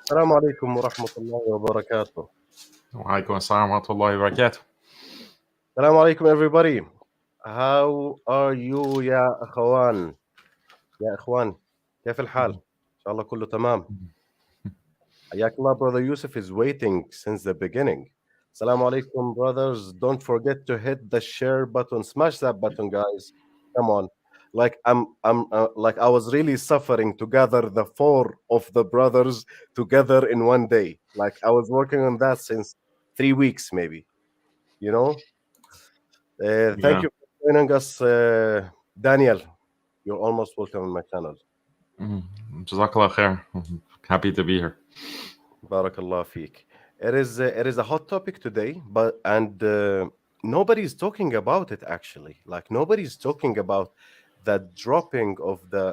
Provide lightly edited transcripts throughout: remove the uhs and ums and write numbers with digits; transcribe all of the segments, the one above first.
السلام عليكم ورحمة الله وبركاته. وعليكم السلام ورحمة الله وبركاته. السلام عليكم everybody. How are you يا أخوان؟ يا إخوان كيف الحال؟ إن شاء الله كله تمام. حياك الله. Brother Yusuf is waiting since the beginning. السلام عليكم brothers. Don't forget to hit the share button. Smash that button, guys. Come on. Like like I was really suffering to gather the four of the brothers together in one day. Like I was working on that since 3 weeks, maybe. You know. Thank Yeah. you for joining us, Daniel. You're almost welcome on my channel. Jazakallah khair. Happy to be here. Barakallah feek. It is a hot topic today, but nobody's talking about it actually. Like nobody's talking about the dropping of the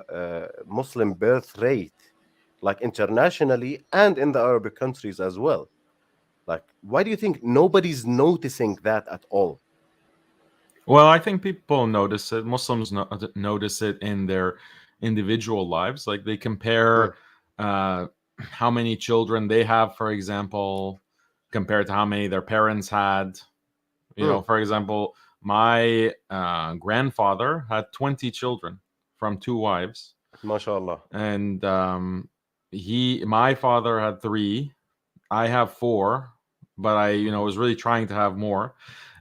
Muslim birth rate, like internationally and in the Arabic countries as well. Like, why do you think nobody's noticing that at all? Well, I think people notice it. Muslims notice it in their individual lives. Like they Mm, compare how many children they have, for example, compared to how many their parents had. mm, For example, my grandfather had 20 children from 2 wives, MashaAllah. and my father had 3. I have 4, but I, was really trying to have more.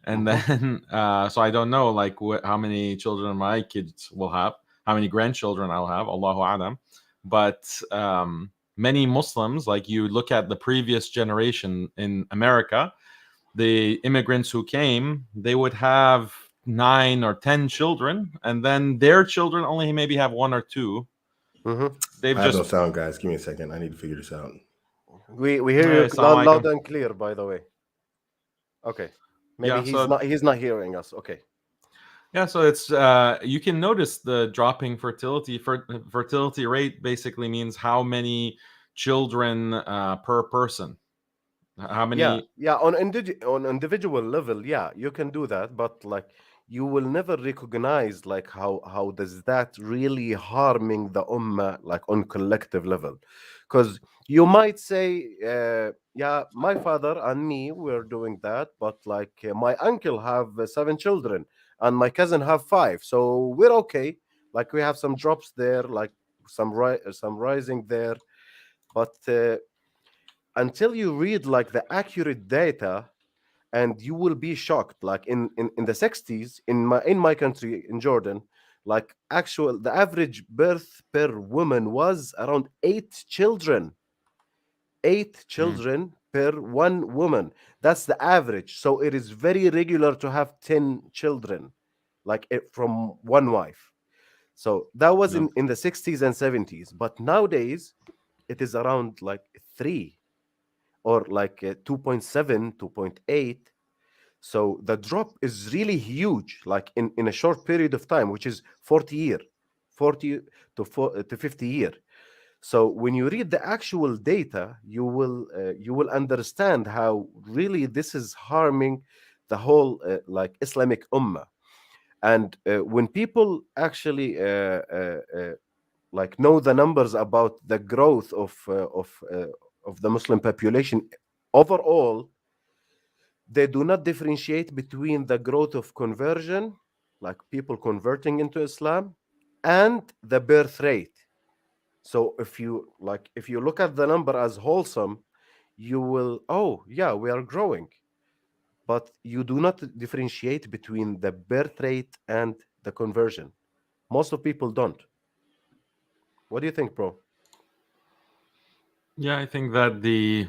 And Mhm. then, so I don't know, like, how many children my kids will have, how many grandchildren I'll have, Allahu A'lam. But many Muslims, like you look at the previous generation in America, the immigrants who came, they would have 9 or 10 children, and then their children only maybe have 1 or 2. Mhm. They've I have no just, sound, guys. Give me a second. I need to figure this out. We hear Hey, you Assalamu loud alaikum. and clear, by the way. Okay. Maybe Yeah, so he's not hearing us. Okay. Yeah, so it's you can notice the dropping fertility. Fertility rate basically means how many children per person. How Yeah, many? yeah. On individual level, yeah, you can do that, but like you will never recognize like how does that really harming the ummah like on collective level, because you might say, yeah, my father and me we're doing that, but like my uncle have 7 children and my cousin have 5, so we're okay. Like we have some drops there, like some rising there, but. Until you read like the accurate data, and you will be shocked, like in the 60s in my country in Jordan, like actual the average birth per woman was around 8 children. Eight Mm, children per one woman, that's the average. So it is very regular to have 10 children, like from one wife. So that was yeah. in the 60s and 70s, but nowadays it is around like 3 or like 2.7, 2.8. So the drop is really huge, like in a short period of time, which is 40 to 50 year. So when you read the actual data, you will understand how really this is harming the whole like Islamic ummah. And when people actually like know the numbers about the growth of the Muslim population overall, they do not differentiate between the growth of conversion, like people converting into Islam, and the birth rate. So if you look at the number as wholesome, you will, oh yeah, we are growing. But you do not differentiate between the birth rate and the conversion. Most of people don't. What do you think, bro? Yeah, I think that the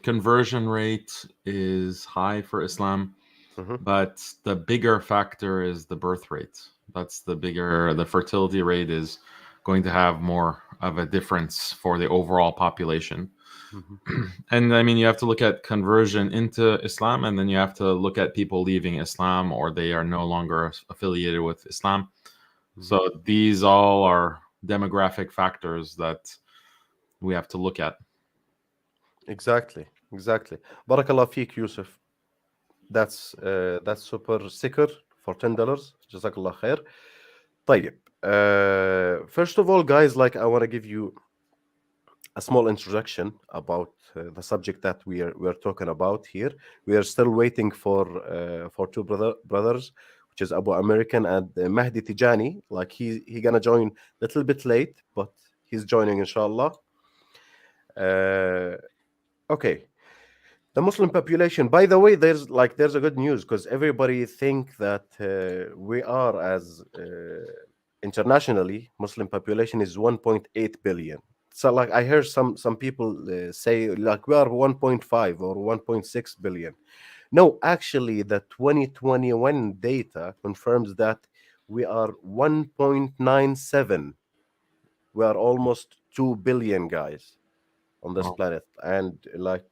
conversion rate is high for Islam, Hmm. but the bigger factor is the birth rate. The fertility rate is going to have more of a difference for the overall population. Hmm. And I mean, you have to look at conversion into Islam, and then you have to look at people leaving Islam or they are no longer affiliated with Islam. Hmm. So these all are demographic factors that we have to look at. Exactly, exactly. Barakallah feek, Yusuf. That's super sticker for $10. Jazakallah khair. طيب. First of all, guys, like I want to give you a small introduction about the subject that we are talking about here. We are still waiting for two brothers, which is Abuamerican and Mahdi Tijani. Like he gonna join a little bit late, but he's joining inshallah. Uh, okay, the Muslim population. By the way, there's a good news because everybody think that we are as internationally Muslim population is 1.8 billion. So like I heard some people say like we are 1.5 or 1.6 billion. No, actually, the 2021 data confirms that we are 1.97. We are almost 2 billion guys on this Well, planet, and like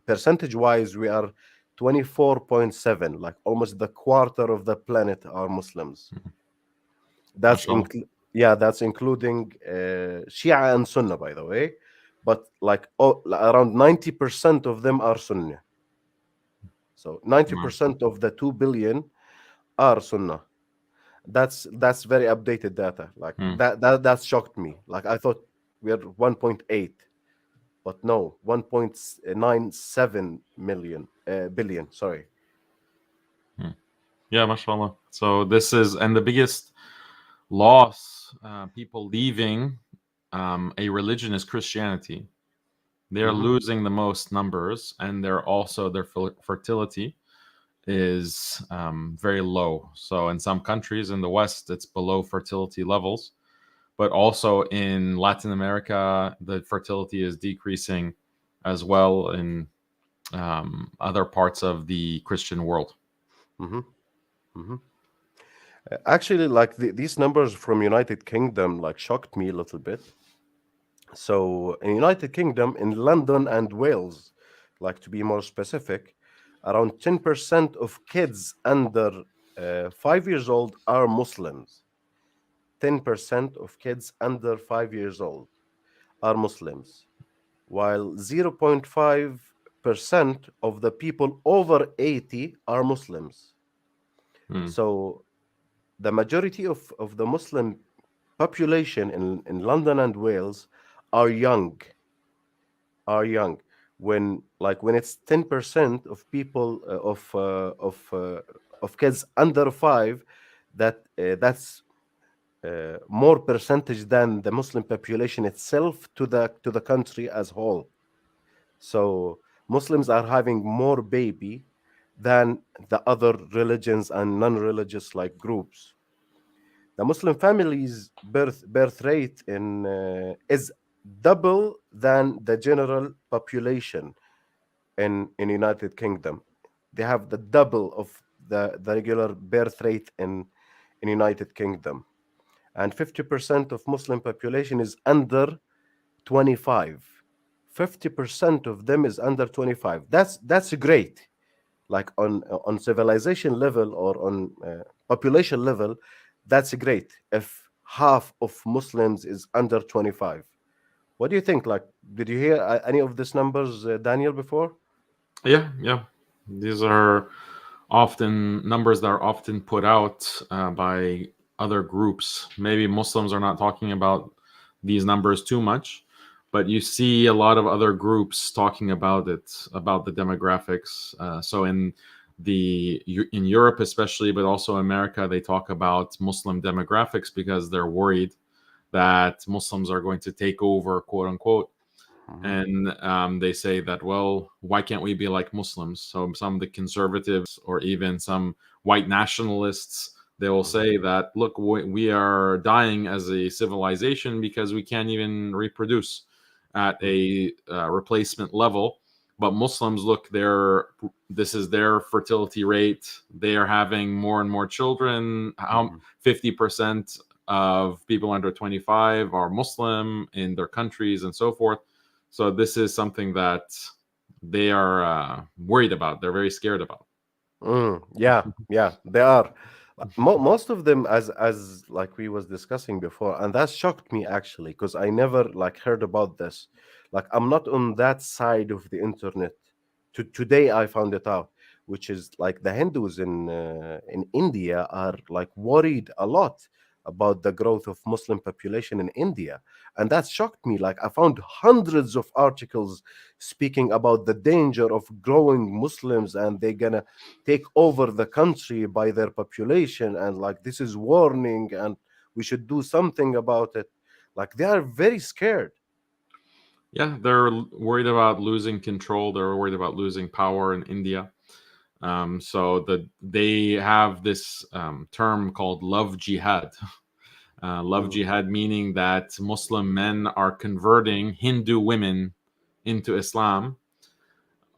percentage wise we are 24.7, like almost the quarter of the planet are Muslims. that's mashallah. incl- yeah, that's including Shia and Sunnah, by the way, but like around 90% of them are Sunni. So Mm, 90% of the 2 billion are Sunnah. That's very updated data. Like mm. that shocked me. Like I thought we are 1.8, but no, 1.97 million billion, sorry. Mm. Yeah, mashallah. So this is, and the biggest loss, people leaving a religion is Christianity. They're Hmm. losing the most numbers, and they're also their fertility is very low. So in some countries in the West, it's below fertility levels, but also in Latin America, the fertility is decreasing as well in other parts of the Christian world. Hmm. Hmm. Actually, like these numbers from United Kingdom like shocked me a little bit. So in United Kingdom, in London and Wales, like to be more specific, around 10% of kids under 5 years old are Muslims. 10% of kids under 5 years old are Muslims, while 0.5% of the people over 80 are Muslims. Hmm. So the majority of the Muslim population in London and Wales are young, are young. When it's 10% of people of kids under five, that's more percentage than the Muslim population itself to the country as whole. So Muslims are having more baby than the other religions and non-religious like groups. The Muslim families birth rate in is double than the general population in United Kingdom. They have the double of the regular birth rate in United Kingdom, and 50% of Muslim population is under 25. 50% of them is under 25. That's great. Like on civilization level or on population level, that's great if half of Muslims is under 25. What do you think? Like, did you hear any of these numbers, Daniel, before? Yeah, yeah. These are often numbers that are often put out by other groups. Maybe Muslims are not talking about these numbers too much, but you see a lot of other groups talking about it, about the demographics. So in Europe especially, but also America, they talk about Muslim demographics because they're worried that Muslims are going to take over, quote unquote, Mhm. and they say that, well, why can't we be like Muslims? So some of the conservatives or even some white nationalists, they will Mhm. say that, look, we are dying as a civilization because we can't even reproduce at a replacement level. But Muslims, look, this is their fertility rate. They are having more and more children. How Mhm. 50% of people under 25 are Muslim in their countries and so forth. So this is something that they are worried about. They're very scared about. Yeah, yeah, they are. Most of them, as like we was discussing before, and that shocked me actually, because I never like heard about this. Like I'm not on that side of the internet. Today I found it out, which is like the Hindus in India are like worried a lot about the growth of Muslim population in India. And that shocked me. Like, I found hundreds of articles speaking about the danger of growing Muslims, and they're gonna take over the country by their population, and like this is warning, and we should do something about it. Like, they are very scared. Yeah, they're worried about losing control. They're worried about losing power in India. So they have this term called love jihad. Love Mm, jihad meaning that Muslim men are converting Hindu women into Islam,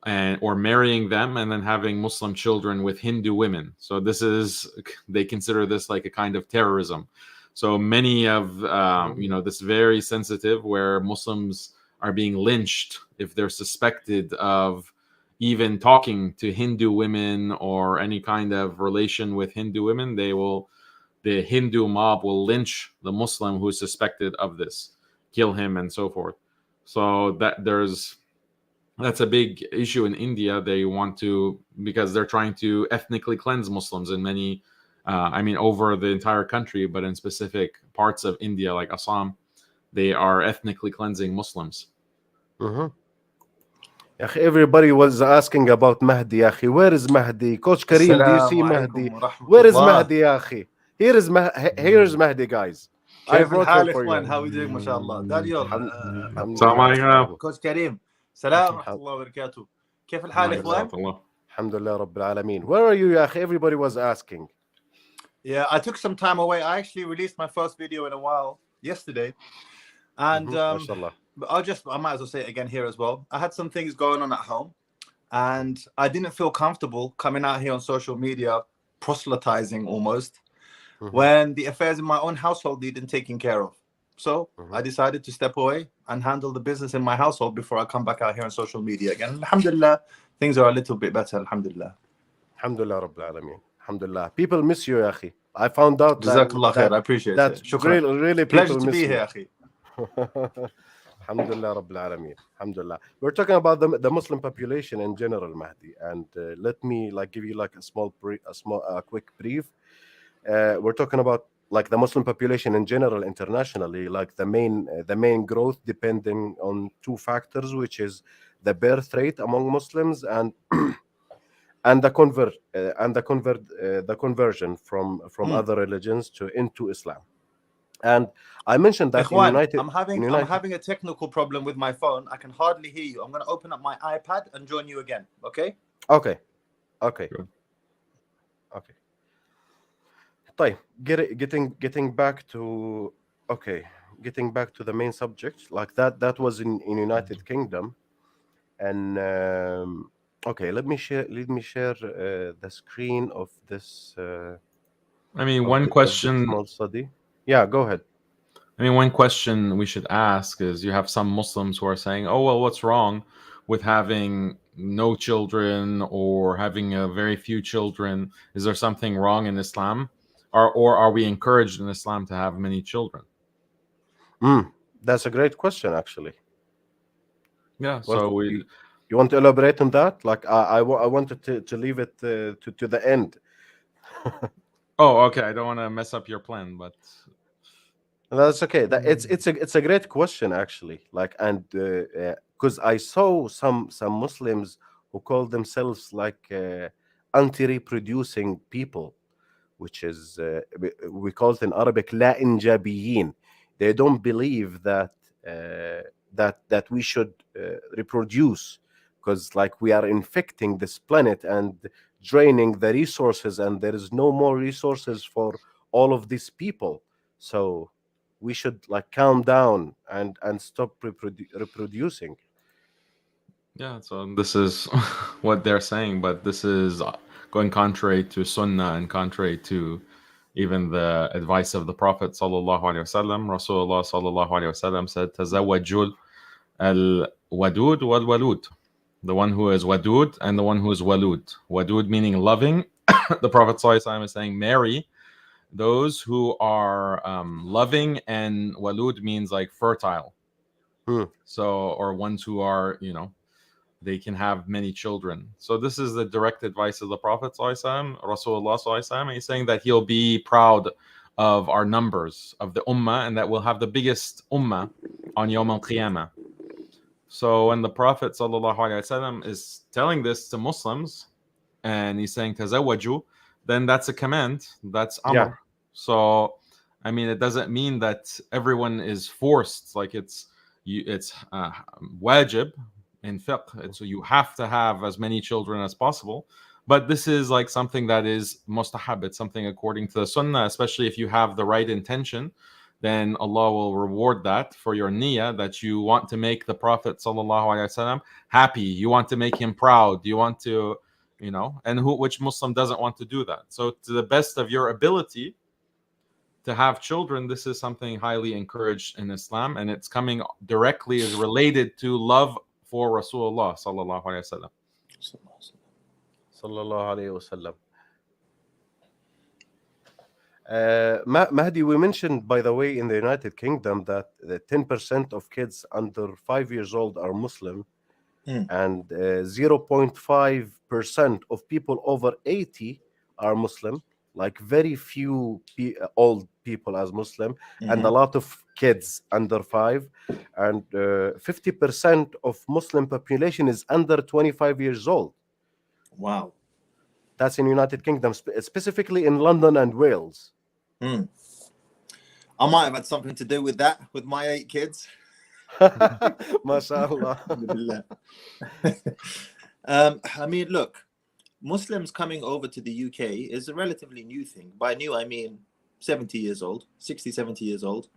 and or marrying them and then having Muslim children with Hindu women. So this is, they consider this like a kind of terrorism. So many of mm, this very sensitive, where Muslims are being lynched if they're suspected of even talking to Hindu women or any kind of relation with Hindu women. The Hindu mob will lynch the Muslim who is suspected of this, kill him, and so forth. So that's a big issue in India. They want to, because they're trying to ethnically cleanse Muslims in many, over the entire country, but in specific parts of India, like Assam, they are ethnically cleansing Muslims. mhm. يا أخي, everybody was asking about Mahdi. يا أخي, where is Mahdi? Coach Kareem, do you السلام see Mahdi? عليكم ورحمة Where is الله. Mahdi, يا أخي? Here's Mahdi, guys. I كيف brought الحال him يا for you. اخوان؟ How are we doing؟ ما شاء الله. دانيال الحمد الحمد Assalamu لله كوتش alaikum. كوتش كريم، سلام ورحمة الحمد الله وبركاته. كيف الحال يا الحمد لله اخوان؟ الحمد لله رب العالمين. Where are you, يا أخي? Everybody was asking. Yeah, I took some time away. I actually released my first video in a while yesterday, and ما شاء الله. I might as well say it again here as well. I had some things going on at home, and I didn't feel comfortable coming out here on social media proselytizing almost when the affairs in my own household needed taken care of. So I decided to step away and handle the business in my household before I come back out here on social media again. Alhamdulillah, things are a little bit better. Alhamdulillah. الحمد لله رب العالمين. الحمد لله. People miss you, يا أخي. I found out Jazakallah khair. that I appreciate that it. Shukran. really Pleasure people to miss be you. here, akhi. Alhamdulillah Rabbil Alameen. Alhamdulillah. We're talking about the Muslim population in general, Mahdi, and let me like give you like a quick brief. We're talking about like the Muslim population in general internationally, like the main growth depending on two factors, which is the birth rate among Muslims and and the conversion from other religions to into Islam. And I mentioned that Ikhwan, in I'm United. having a technical problem with my phone. I can hardly hear you. I'm going to open up my iPad and join you again. Okay? Okay. Okay. Good. Okay. طيب, getting back to getting back to the main subject, like that was in United Kingdom, and okay, let me share the screen of this One of this question. small study. Yeah, go ahead. One question we should ask is, you have some Muslims who are saying, "Oh well, what's wrong with having no children or having a very few children? Is there something wrong in Islam, or are we encouraged in Islam to have many children?" That's a great question, actually. Yeah. Want So you want to elaborate on that? Like I wanted to leave it to the end. Oh, okay. I don't want to mess up your plan, but That's okay. That it's a great question, actually. Like, and because I saw some Muslims who call themselves like anti-reproducing people, which is we call it in Arabic la injabiyin. They don't believe that that we should reproduce, because like we are infecting this planet and draining the resources, and there is no more resources for all of these people. So we should like calm down and stop reproducing. yeah. So this is what they're saying, but this is going contrary to Sunnah and contrary to even the advice of the Prophet sallallahu alaihi wasallam. Rasulullah sallallahu alaihi wasallam said, "Tazawwajul al-wadud wal-walud." The one who is wadud and the one who is walud. Wadud meaning loving. The Prophet sallallahu alaihi wasallam is saying, marry those who are loving, and walud means like fertile. So, or ones who are, they can have many children. So this is the direct advice of the Prophet sallallahu alaihi wasallam, Rasulullah sallallahu alaihi wasallam. He's saying that he'll be proud of our numbers of the ummah, and that we'll have the biggest ummah on Yawm al-Qiyamah. So when the Prophet ﷺ is telling this to Muslims, and he's saying tazawwaju, then that's a command, that's amr. Yeah. So I mean, it doesn't mean that everyone is forced, like it's wajib in fiqh. It's, you have to have as many children as possible. But this is like something that is mustahab. It's something according to the sunnah, especially if you have the right intention, then Allah will reward that for your niyyah, that you want to make the Prophet ﷺ happy. You want to make him proud. You want to, and which Muslim doesn't want to do that? So to the best of your ability to have children, this is something highly encouraged in Islam, and it's coming directly is related to love for Rasulullah sallallahu alaihi wasallam. Sallallahu alayhi wasallam. Mahdi, we mentioned, by the way, in the United Kingdom that the 10% of kids under 5 years old are Muslim, and 0.5% of people over 80 are Muslim, like very few old people as Muslim, and a lot of kids under 5, and 50% of Muslim population is under 25 years old. Wow. That's in United Kingdom, specifically in London and Wales. I might have had something to do with that, with my 8 kids. MashaAllah. I mean, look, Muslims coming over to the UK is a relatively new thing. By new, I mean 70 years old, 60, 70 years old.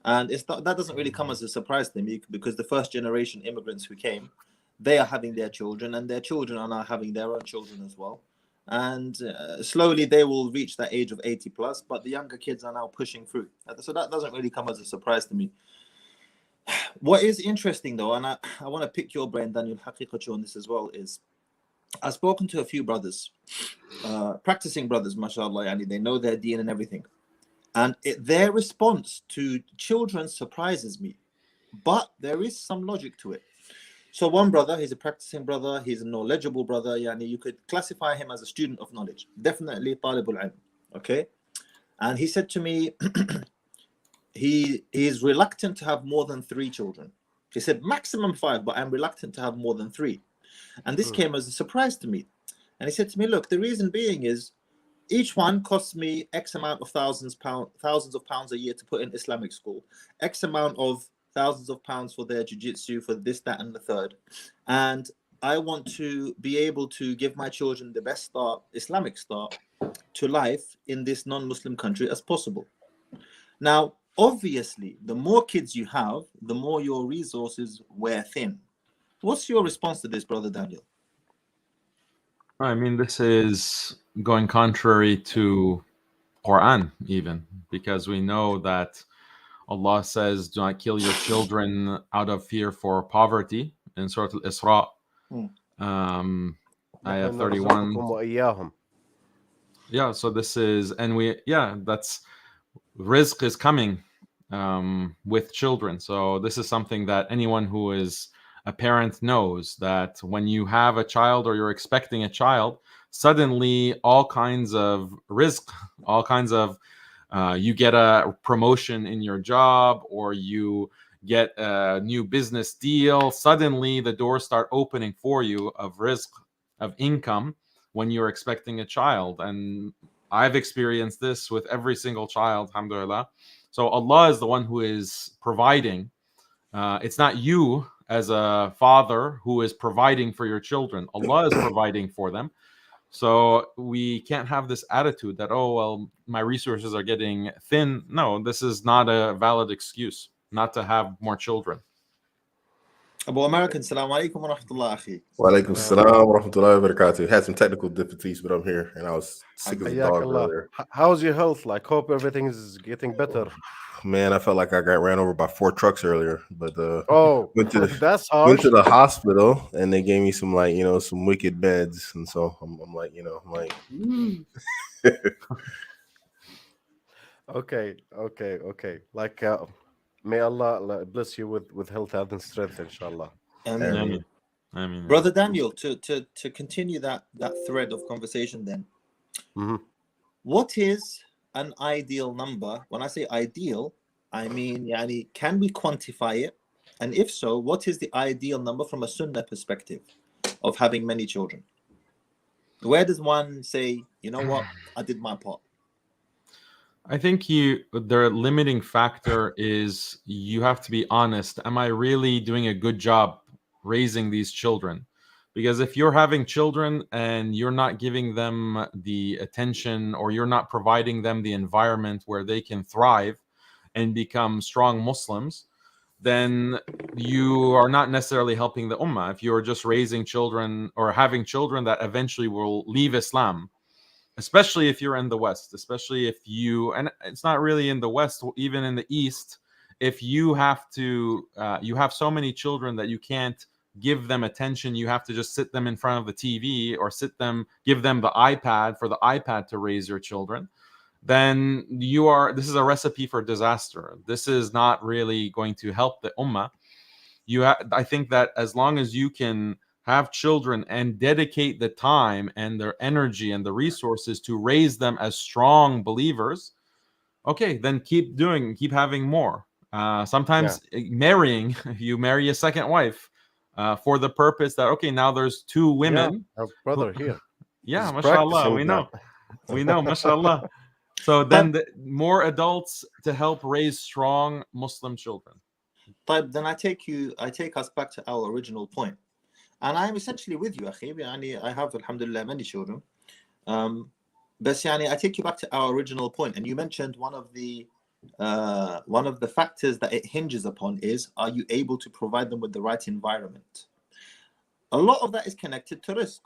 And that doesn't really come as a surprise to me, because the first generation immigrants who came, they are having their children, and their children are now having their own children as well. And slowly they will reach that age of 80 plus, but the younger kids are now pushing through. So that doesn't really come as a surprise to me. What is interesting though, and I want to pick your brain, Daniel, haqiqatu on this as well, is I've spoken to a few brothers, practicing brothers, mashallah, yani they know their deen and everything. And their response to children surprises me, but there is some logic to it. So one brother, he's a practicing brother, he's a knowledgeable brother, yani you could classify him as a student of knowledge, definitely talibul ilm, okay? And he said to me, he is reluctant to have more than 3 children. He said maximum 5, but I'm reluctant to have more than 3. And this came as a surprise to me. And he said to me, look, the reason being is each one costs me X amount of thousands of pounds a year to put in Islamic school, X amount of thousands of pounds for their jiu-jitsu, for this, that, and the third. And I want to be able to give my children the best start, Islamic start, to life in this non-Muslim country as possible. Now, obviously, the more kids you have, the more your resources wear thin. What's your response to this, Brother Daniel? I mean, this is going contrary to Quran even, because we know that Allah says, do not kill your children out of fear for poverty in Surah Al-Isra, ayah 31. Yeah, so this is, and that's, rizq is coming with children. So this is something that anyone who is a parent knows, that when you have a child or you're expecting a child, suddenly all kinds of rizq, all kinds of you get a promotion in your job, or you get a new business deal. Suddenly the doors start opening for you of rizq, of income, when you're expecting a child. And I've experienced this with every single child, alhamdulillah. So Allah is the one who is providing. It's not you as a father who is providing for your children. Allah is providing for them. So we can't have this attitude that, oh, well, my resources are getting thin. No, this is not a valid excuse not to have more children. Abuamerican, Assalamu alaikum wa rahmatullah, akhi. Wa alaikum assalam wa rahmatullahi wa barakatuh. Had some technical difficulties, but I'm here, and I was sick as a dog earlier. How's your health? Like, hope everything is getting better. Man, I felt like I got ran over by 4 trucks earlier, but that's harsh. Went to the hospital, and they gave me some, like, some wicked beds, and so I'm like, Okay. Like, may Allah bless you with health and strength, inshallah. Amen. Brother Daniel, to continue that thread of conversation then, what is an ideal number? When I say ideal, I mean, yani, can we quantify it? And if so, what is the ideal number from a Sunnah perspective of having many children? Where does one say, you know what, I did my part? I think the limiting factor is you have to be honest. Am I really doing a good job raising these children? Because if you're having children and you're not giving them the attention, or you're not providing them the environment where they can thrive and become strong Muslims, then you are not necessarily helping the ummah. If you're just raising children or having children that eventually will leave Islam, especially if you're in the West, especially if you, and it's not really in the West, even in the East, if you have to, you have so many children that you can't give them attention, you have to just sit them in front of the TV, or give them the iPad, for the iPad to raise your children, then this is a recipe for disaster. This is not really going to help the ummah. I think that as long as you can have children and dedicate the time and their energy and the resources to raise them as strong believers, okay, then keep having more. Sometimes marrying, you marry a second wife for the purpose that, okay, now there's two women. Our brother here. Yeah, He's mashallah, practicing we know, mashallah. So then more adults to help raise strong Muslim children. But then I take us back to our original point. And I'm essentially with you, Akhi. I have, alhamdulillah, many children. But I take you back to our original point. And you mentioned one of the factors that it hinges upon is, are you able to provide them with the right environment? A lot of that is connected to rizq.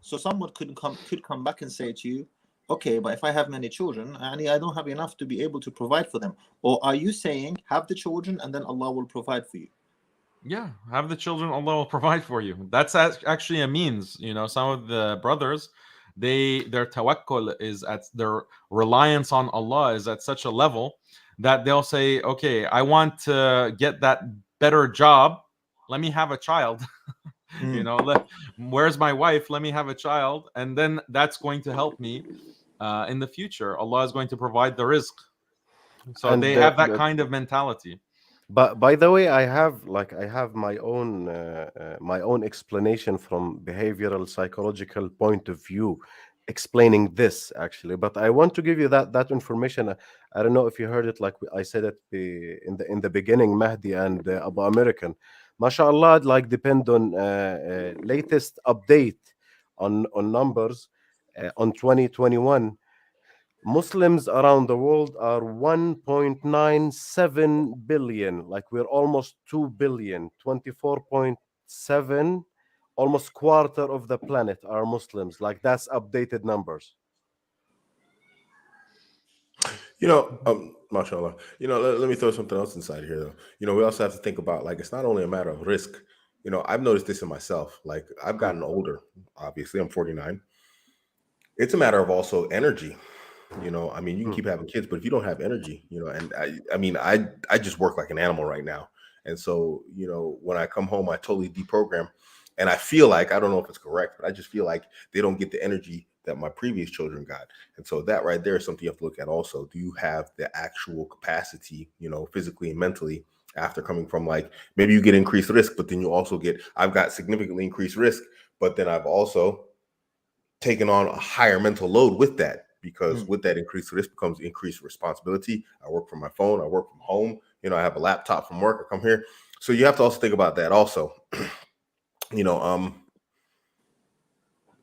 So someone could come back and say to you, okay, but if I have many children, I don't have enough to be able to provide for them. Or are you saying, have the children and then Allah will provide for you? Yeah, have the children, Allah will provide for you. That's actually a means. Some of the brothers, their tawakkul is their reliance on Allah is at such a level that they'll say, okay, I want to get that better job. Let me have a child. Where's my wife? Let me have a child. And then that's going to help me in the future. Allah is going to provide the rizq. So And they have that kind of mentality. But by the way, I have my own explanation from behavioral psychological point of view, explaining this actually. But I want to give you that information. I don't know if you heard it. Like I said it in the beginning, Mahdi and Abuamerican, mashallah. Like depend on latest update on numbers on 2021. Muslims around the world are 1.97 billion, like we're almost 2 billion, 24.7, almost quarter of the planet are Muslims. Like that's updated numbers. Mashallah. Let me throw something else inside here, though. We also have to think about, like, it's not only a matter of risk. I've noticed this in myself. Like, I've gotten older. Obviously, I'm 49. It's a matter of also energy. You can keep having kids, but if you don't have energy, and I just work like an animal right now. And so, when I come home, I totally deprogram, and I feel like, I don't know if it's correct, but I just feel like they don't get the energy that my previous children got. And so that right there is something you have to look at also. Do you have the actual capacity, physically and mentally, after coming from, like, maybe you get increased risk, but then you also I've got significantly increased risk, but then I've also taken on a higher mental load with that. Because with that increased risk becomes increased responsibility. I work from my phone. I work from home. I have a laptop from work. I come here. So you have to also think about that also. Do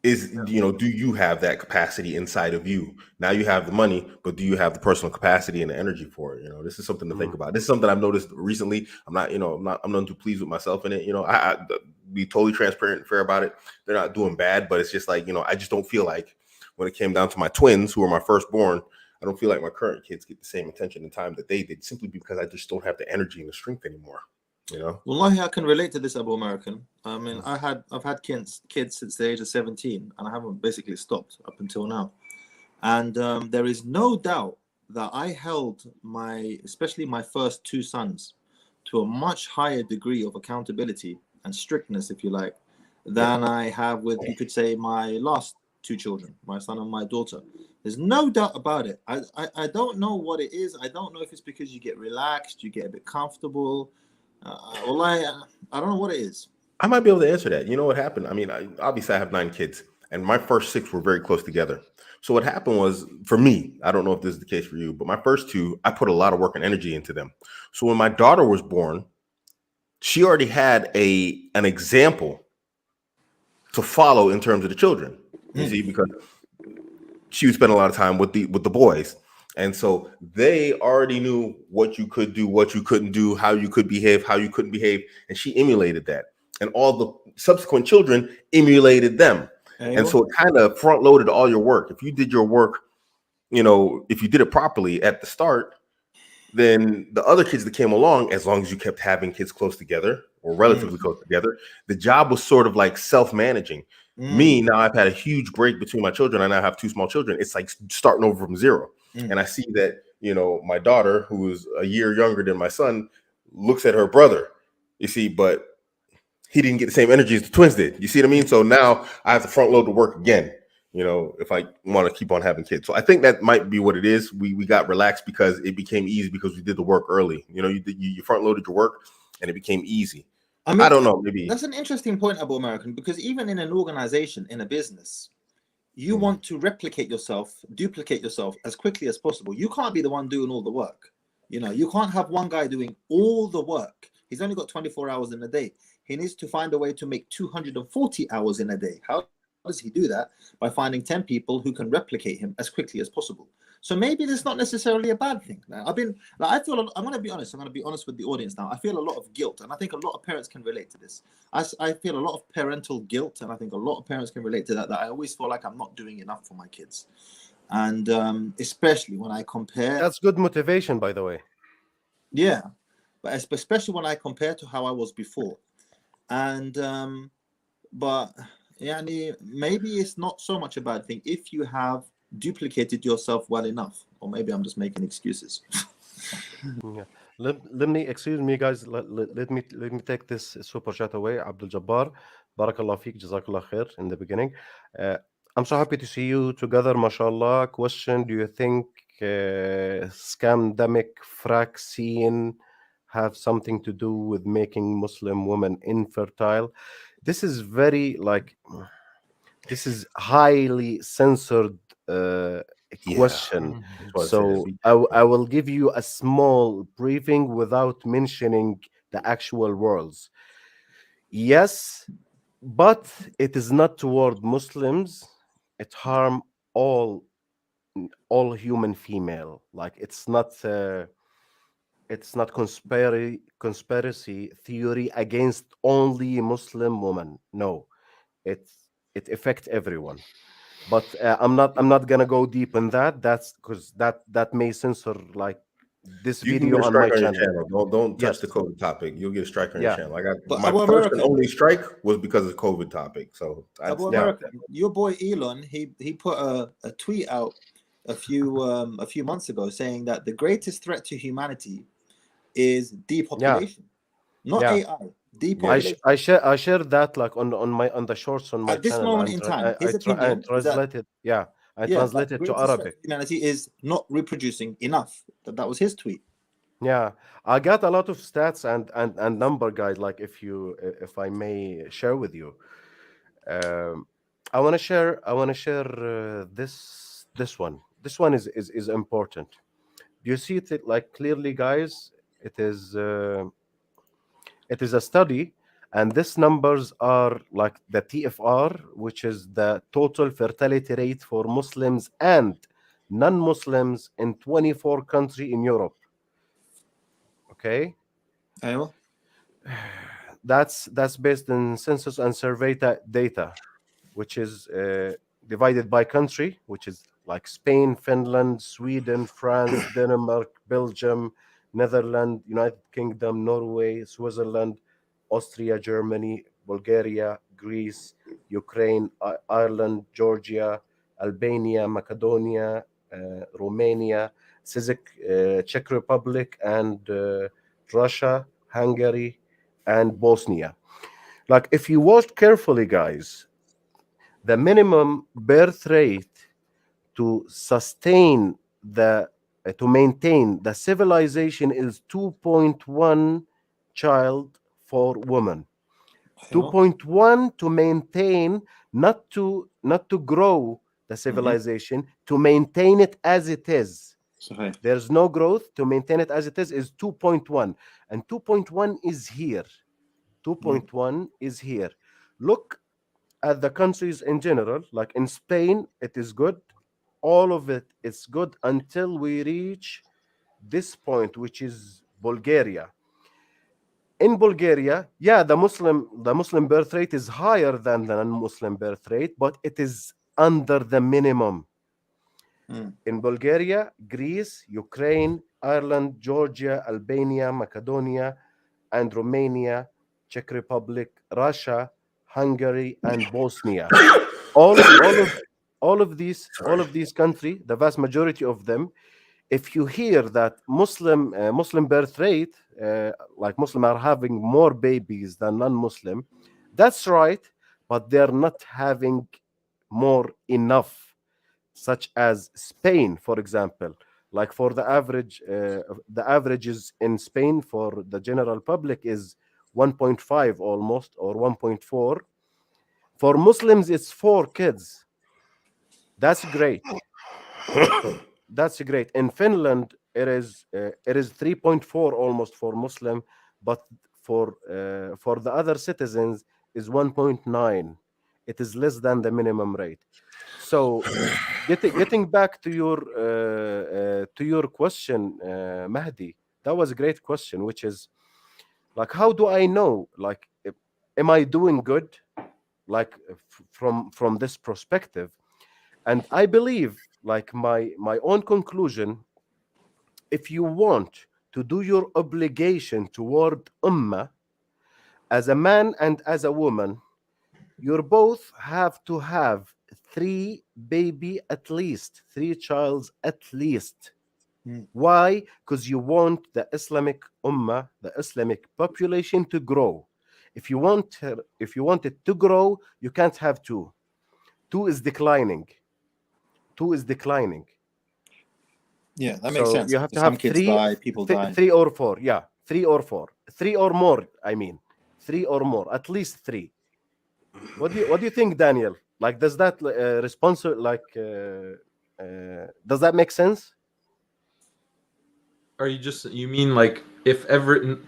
you have that capacity inside of you? Now you have the money, but do you have the personal capacity and the energy for it? This is something to think about. This is something I've noticed recently. I'm not too pleased with myself in it. I be totally transparent and fair about it. They're not doing bad, but it's just like, I just don't feel like, when it came down to my twins, who were my firstborn, I don't feel like my current kids get the same attention and time that they did, simply because I just don't have the energy and the strength anymore. Wallahi, I can relate to this, Abuamerican. I mean, I've had kids since the age of 17, and I haven't basically stopped up until now. And there is no doubt that I held especially my first two sons, to a much higher degree of accountability and strictness, if you like, than I have with, you could say, my last two children, my son and my daughter. There's no doubt about it. I don't know what it is. I don't know if it's because you get relaxed, you get a bit comfortable. I don't know what it is. I might be able to answer that. You know what happened? I mean, obviously I have 9 kids, and my first 6 were very close together. So what happened was, for me, I don't know if this is the case for you, but my first 2, I put a lot of work and energy into them. So when my daughter was born, she already had an example to follow in terms of the children. You see, because she would spend a lot of time with the boys. And so they already knew what you could do, what you couldn't do, how you could behave, how you couldn't behave. And she emulated that. And all the subsequent children emulated them. And so it kind of front loaded all your work. If you did your work, if you did it properly at the start, then the other kids that came along, as long as you kept having kids close together or relatively close together, the job was sort of like self-managing. Me, now I've had a huge break between my children. I now have 2 small children. It's like starting over from zero. And I see that, my daughter, who is a year younger than my son, looks at her brother, you see, but he didn't get the same energy as the twins did. You see what I mean? So now I have to front load the work again, if I want to keep on having kids. So I think that might be what it is. We got relaxed because it became easy because we did the work early. You front loaded your work and it became easy. I mean, I don't know. Maybe that's an interesting point, Abuamerican, because even in an organization, in a business, you want to replicate yourself, duplicate yourself as quickly as possible. You can't be the one doing all the work. You can't have one guy doing all the work. He's only got 24 hours in a day. He needs to find a way to make 240 hours in a day. How does he do that? By finding 10 people who can replicate him as quickly as possible. So maybe that's not necessarily a bad thing. I'm going to be honest. I'm going to be honest with the audience now. I feel a lot of guilt, and I think a lot of parents can relate to this. I feel a lot of parental guilt, and I think a lot of parents can relate to that I always feel like I'm not doing enough for my kids. And especially when I compare. That's good motivation, by the way. Yeah, but especially when I compare to how I was before. And but maybe it's not so much a bad thing if you have duplicated yourself well enough, or maybe I'm just making excuses. Yeah. Let me, excuse me, guys. Let me take this super chat away. Abdul Jabbar, Barakallah Feek, Jazakallah Khair in the beginning. I'm so happy to see you together, mashallah. Question: do you think scamdemic frack scene have something to do with making Muslim women infertile? This is this is highly censored question. So I will give you a small briefing without mentioning the actual words. Yes, but it is not toward Muslims. It harm all human female. Like it's not conspiracy theory against only Muslim women. No, it it affects everyone. But I'm not gonna go deep in that. That's because that may censor like this you can get video a on my strike on your channel. channel. Don't touch Yes, the COVID topic. You'll get a strike on your yeah, channel. I got But my first and Abuamerican, only strike was because of COVID topic. So yeah. your boy Elon, he put a tweet out a few months ago saying that the greatest threat to humanity is depopulation, not Yeah. AI. Depopulation. I shared that like on the shorts on my At this channel, moment and in time, I his opinion is that translated. Yeah, I that the translated to greatest threat Arabic. to humanity is not reproducing enough. That was his tweet. Yeah, I got a lot of stats and number, guys. Like if I may share with you, um, I want to share this one. This one is important. Do you see it like clearly, guys? It is. It is a study, and these numbers are like the TFR, which is the total fertility rate for Muslims and non-Muslims in 24 countries in Europe. Okay, Aywa. that's based on census and survey data, which is divided by country, which is like Spain, Finland, Sweden, France, Denmark, Belgium, Netherlands, United Kingdom, Norway, Switzerland, Austria, Germany, Bulgaria, Greece, Ukraine, Ireland, Georgia, Albania, Macedonia, Romania, Czech Republic, and Russia, Hungary, and Bosnia. Like, if you watch carefully, guys, the minimum birth rate to sustain the to maintain the civilization is 2.1 child for woman. 2.1 to maintain, not to grow the civilization, to maintain it as it is. صحيح. There's no growth. To maintain it as it is 2.1, and 2.1 is here. 2.1 is here. Look at the countries in general. Like in Spain, it is good. All of it is good until we reach this point, which is Bulgaria. In Bulgaria, yeah, the Muslim birth rate is higher than the non-Muslim birth rate, but it is under the minimum. In Bulgaria, Greece, Ukraine, Ireland, Georgia, Albania, Macedonia, and Romania, Czech Republic, Russia, Hungary, and Bosnia. All of these countries, the vast majority of them, if you hear that Muslim birth rate, like Muslim are having more babies than non-Muslim, that's right, but they're not having more enough. Such as Spain, for example. Like for the averages in Spain for the general public is 1.5 almost, or 1.4. For Muslims, it's 4 kids. That's great. That's great. In Finland, it is 3.4 almost for Muslim, but for the other citizens is 1.9. It is less than the minimum rate. So, getting back to your question, Mahdi, that was a great question, which is like, how do I know? Like, am I doing good? Like from this perspective, and I believe, like my own conclusion, if you want to do your obligation toward ummah as a man and as a woman, you both have to have 3 baby at least, 3 childs at least. Why? Because you want the Islamic ummah, the Islamic population to grow. If you want it to grow, you can't have 2. 2 is declining. 2 is declining. Yeah, that makes So sense. you have to Some have kids die, people die. 3 or 4. Yeah, 3 or 4. 3 or more, I mean. 3 or more. At least 3. What do you think, Daniel? Like, does that does that make sense? You mean like if ever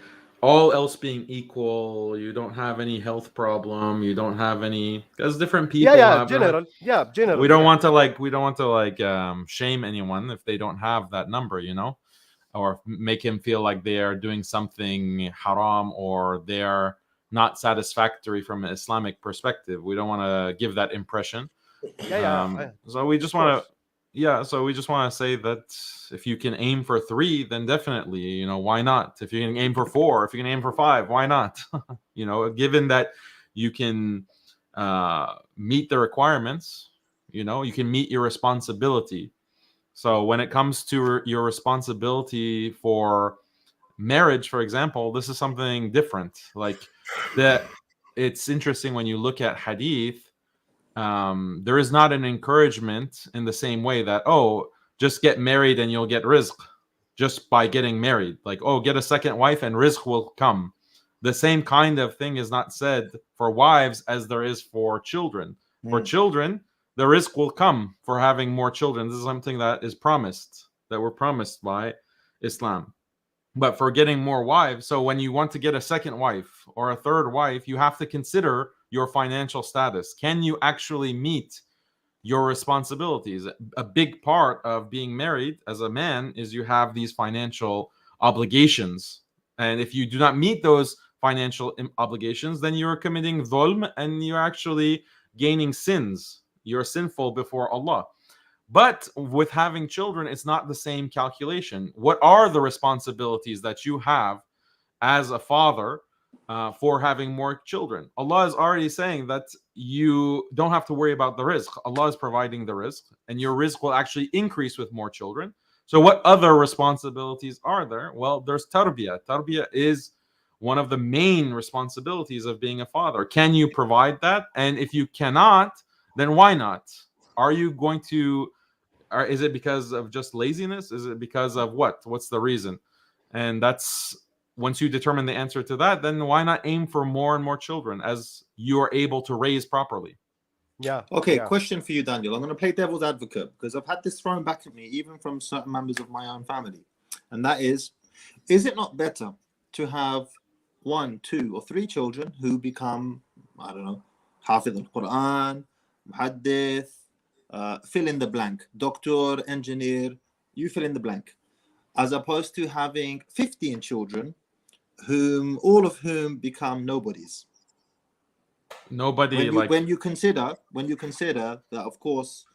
all else being equal, you don't have any health problem, you don't have any, because different people have general. we don't want to shame anyone if they don't have that number, or make him feel like they are doing something haram or they're not satisfactory from an Islamic perspective. We don't want to give that impression. So we just want to say that if you can aim for 3, then definitely, why not? If you can aim for 4, if you can aim for 5, why not? Given that you can meet the requirements, you can meet your responsibility. So when it comes to your responsibility for marriage, for example, this is something different. Like that, it's interesting when you look at hadith. There is not an encouragement in the same way that, just get married and you'll get rizq just by getting married. Like, get a second wife and rizq will come. The same kind of thing is not said for wives as there is for children. For children, the rizq will come for having more children. This is something that is promised, that we're promised by Islam. But for getting more wives, so when you want to get a second wife or a third wife, you have to consider your financial status. Can you actually meet your responsibilities? A big part of being married as a man is you have these financial obligations. And if you do not meet those financial obligations, then you're committing dhulm and you're actually gaining sins. You're sinful before Allah. But with having children, it's not the same calculation. What are the responsibilities that you have as a father for having more children? Allah is already saying that you don't have to worry about the rizq. Allah is providing the rizq, and your rizq will actually increase with more children. So what other responsibilities are there? Well, there's tarbiyah. Tarbiyah is one of the main responsibilities of being a father. Can you provide that? And if you cannot, then why not? Are you going to is it because of just laziness? Is it because of what? What's the reason? And that's, once you determine the answer to that, then why not aim for more and more children as you are able to raise properly? Yeah. Okay, Yeah. question for you, Daniel. I'm going to play devil's advocate because I've had this thrown back at me, even from certain members of my own family. And that is it not better to have 1, 2, or 3 children who become, I don't know, Hafiz al-Quran, Muhaddith, fill in the blank, doctor, engineer, you fill in the blank, as opposed to having 15 children, all of whom become nobodies? Nobody When you consider that, of course,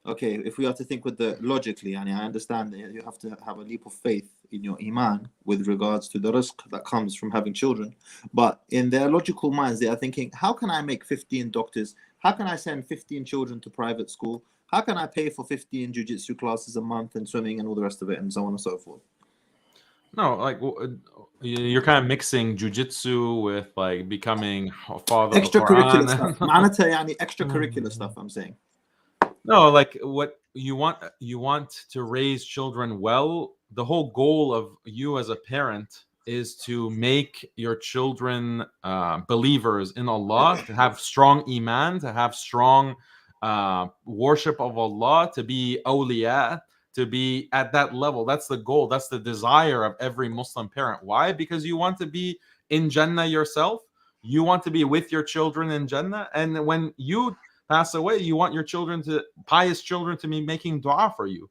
okay, if we have to think with the logically, and I understand that you have to have a leap of faith in your iman with regards to the risk that comes from having children, but in their logical minds, they are thinking, how can I make 15 doctors? How can I send 15 children to private school? How can I pay for 15 jiu-jitsu classes a month and swimming and all the rest of it and so on and so forth? No, like you're kind of mixing jujitsu with like becoming a father of the Extracurricular Quran. stuff. معناتها يعني extracurricular stuff, I'm saying. No, like what you want to raise children well. The whole goal of you as a parent is to make your children believers in Allah, to have strong iman, to have strong worship of Allah, to be awliya, to be at that level. That's the goal. That's the desire of every Muslim parent. Why? Because you want to be in Jannah yourself. You want to be with your children in Jannah. And when you pass away, you want your pious children to be making dua for you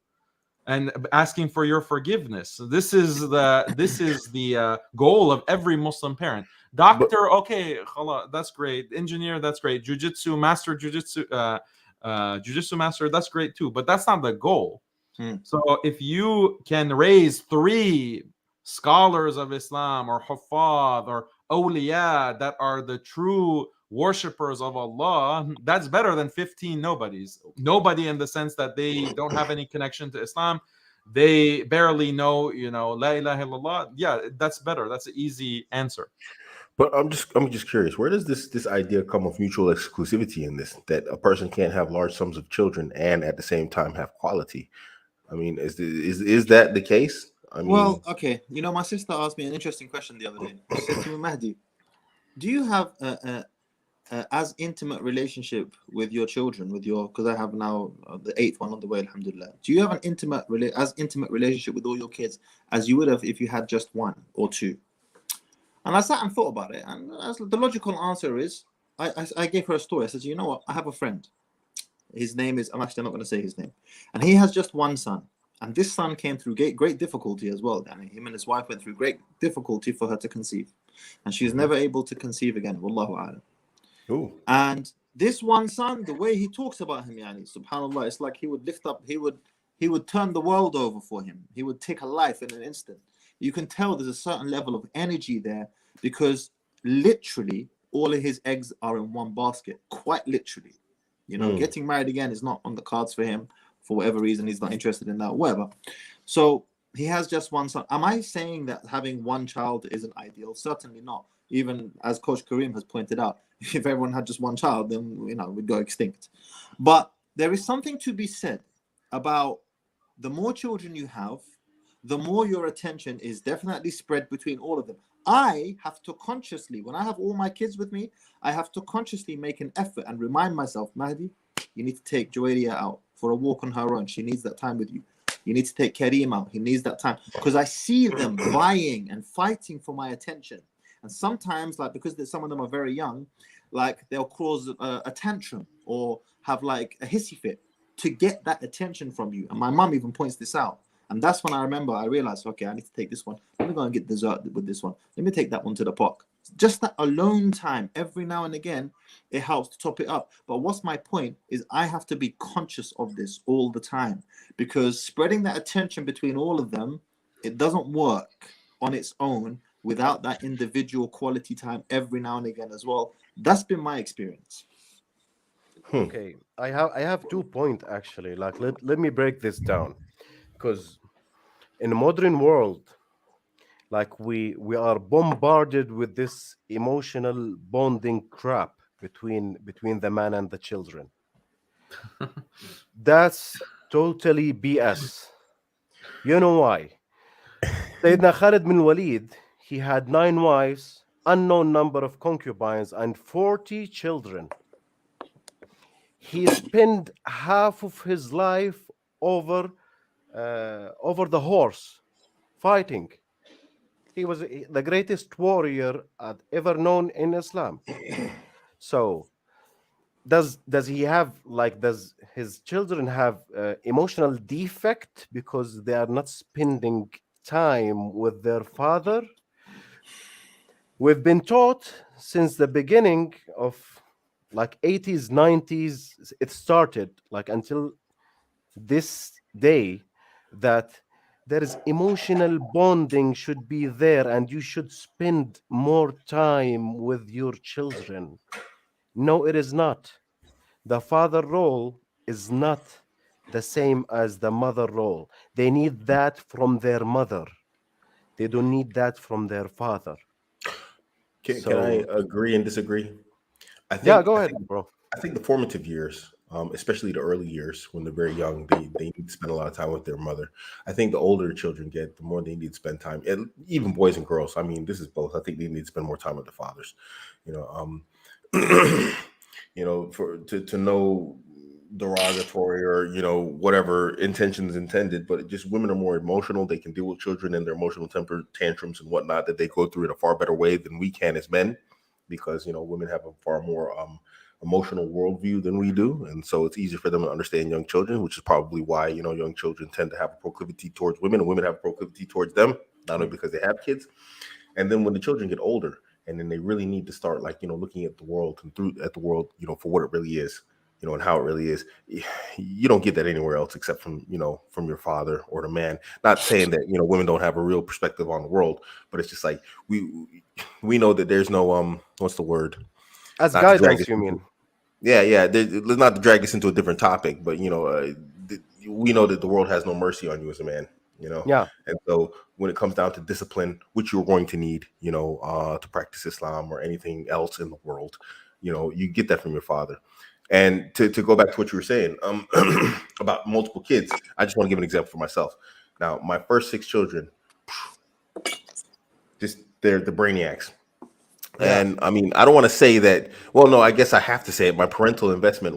and asking for your forgiveness. This is the goal of every Muslim parent. Doctor, okay, khalas, that's great. Engineer, that's great. Jiu-jitsu master, jiu-jitsu master, that's great too. But that's not the goal. So if you can raise 3 scholars of Islam or huffaz or awliya that are the true worshippers of Allah, that's better than 15 nobodies. Nobody in the sense that they don't have any connection to Islam. They barely know, la ilaha illallah. Yeah, that's better. That's an easy answer. But I'm just curious, where does this idea come of mutual exclusivity in this, that a person can't have large sums of children and at the same time have quality? I mean, is that the case? I mean, Well, okay. My sister asked me an interesting question the other day. She said to me, Mahdi, do you have a as intimate relationship with your children, because I have now the 8th one on the way, alhamdulillah. Do you have an intimate relationship with all your kids as you would have if you had just 1 or 2? And I sat and thought about it, and the logical answer is, I gave her a story. I said, you know what? I have a friend. His name is, I'm actually not going to say his name, and he has just 1 son. And this son came through great difficulty as well. And him and his wife went through great difficulty for her to conceive. And she's never able to conceive again. Wallahu a'lam. ooh. And this 1 son, the way he talks about him, subhanAllah, it's like he would he would turn the world over for him. He would take a life in an instant. You can tell there's a certain level of energy there because literally all of his eggs are in one basket, quite literally. Getting married again is not on the cards for him. For whatever reason, he's not interested in that, whatever. So he has just 1 son. Am I saying that having 1 child isn't ideal? Certainly not. Even as Coach Kareem has pointed out, if everyone had just 1 child, then we'd go extinct. But there is something to be said about the more children you have, the more your attention is definitely spread between all of them. I have to consciously, when I have all my kids with me, I have to consciously make an effort and remind myself, Mahdi, you need to take Joelia out for a walk on her own. She needs that time with you. You need to take Kareem out. He needs that time. Because I see them vying and fighting for my attention. And sometimes, because some of them are very young, they'll cause a tantrum or have a hissy fit to get that attention from you. And my mum even points this out. And that's when I realized, okay, I need to take this one. Let me go and get dessert with this one. Let me take that one to the park. Just that alone time, every now and again, it helps to top it up. But what's my point is I have to be conscious of this all the time, because spreading that attention between all of them, it doesn't work on its own without that individual quality time every now and again as well. That's been my experience. Okay, I have 2 points actually. Let me break this down, because in the modern world, we are bombarded with this emotional bonding crap between the man and the children. That's totally BS. You know why? Sayyidina Khalid bin Walid, he had 9 wives, unknown number of concubines, and 40 children. He spent half of his life over over the horse fighting. He was the greatest warrior ever known in Islam. So does he have, like, does his children have emotional defect because they are not spending time with their father? We've been taught since the beginning of, like, 80s 90s, it started like until this day, that there is emotional bonding should be there and you should spend more time with your children. No, it is not. The father role is not the same as the mother role. They need that from their mother. They don't need that from their father. Can I So agree and disagree? I yeah, think go I ahead, think bro. I think the formative years, especially the early years when they're very young, they need to spend a lot of time with their mother. I think the older the children get, the more they need to spend time. And even boys and girls. I mean, this is both. I think they need to spend more time with their fathers. You know, for to know derogatory or whatever intentions intended, but just women are more emotional. They can deal with children and their emotional temper tantrums and whatnot that they go through in a far better way than we can as men, because women have a far more emotional worldview than we do, and so it's easier for them to understand young children, which is probably why young children tend to have a proclivity towards women, and women have a proclivity towards them, not only because they have kids. And then when the children get older, and then they really need to start, like, looking at the world and through at the world, for what it really is, and how it really is. You don't get that anywhere else except from your father or the man. Not saying that women don't have a real perspective on the world, but it's just like we know that there's no what's the word? As Not to drag guidance, this you into mean? yeah. Let's not to drag this into a different topic, but we know that the world has no mercy on you as a man. Yeah. And so when it comes down to discipline, which you're going to need, to practice Islam or anything else in the world, you get that from your father. And to go back to what you were saying about multiple kids, I just want to give an example for myself. Now, my first 6 children, just they're the brainiacs. Yeah. And I mean, I don't want to say that. Well, no, I guess I have to say it. My parental investment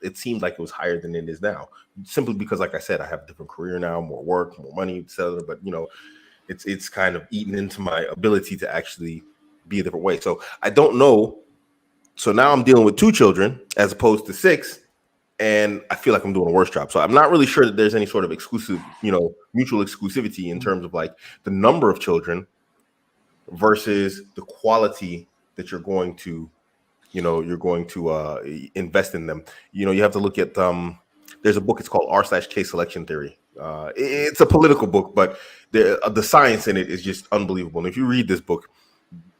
it seemed like it was higher than it is now, simply because, like I said, I have a different career now, more work, more money, etc. But it's kind of eaten into my ability to actually be a different way. So I don't know. So now I'm dealing with 2 children as opposed to 6, and I feel like I'm doing a worse job. So I'm not really sure that there's any sort of exclusive, mutual exclusivity in terms of like the number of children versus the quality that you're going to invest in them. You have to look at there's a book, it's called R/K selection theory. It's a political book, but the science in it is just unbelievable. And if you read this book,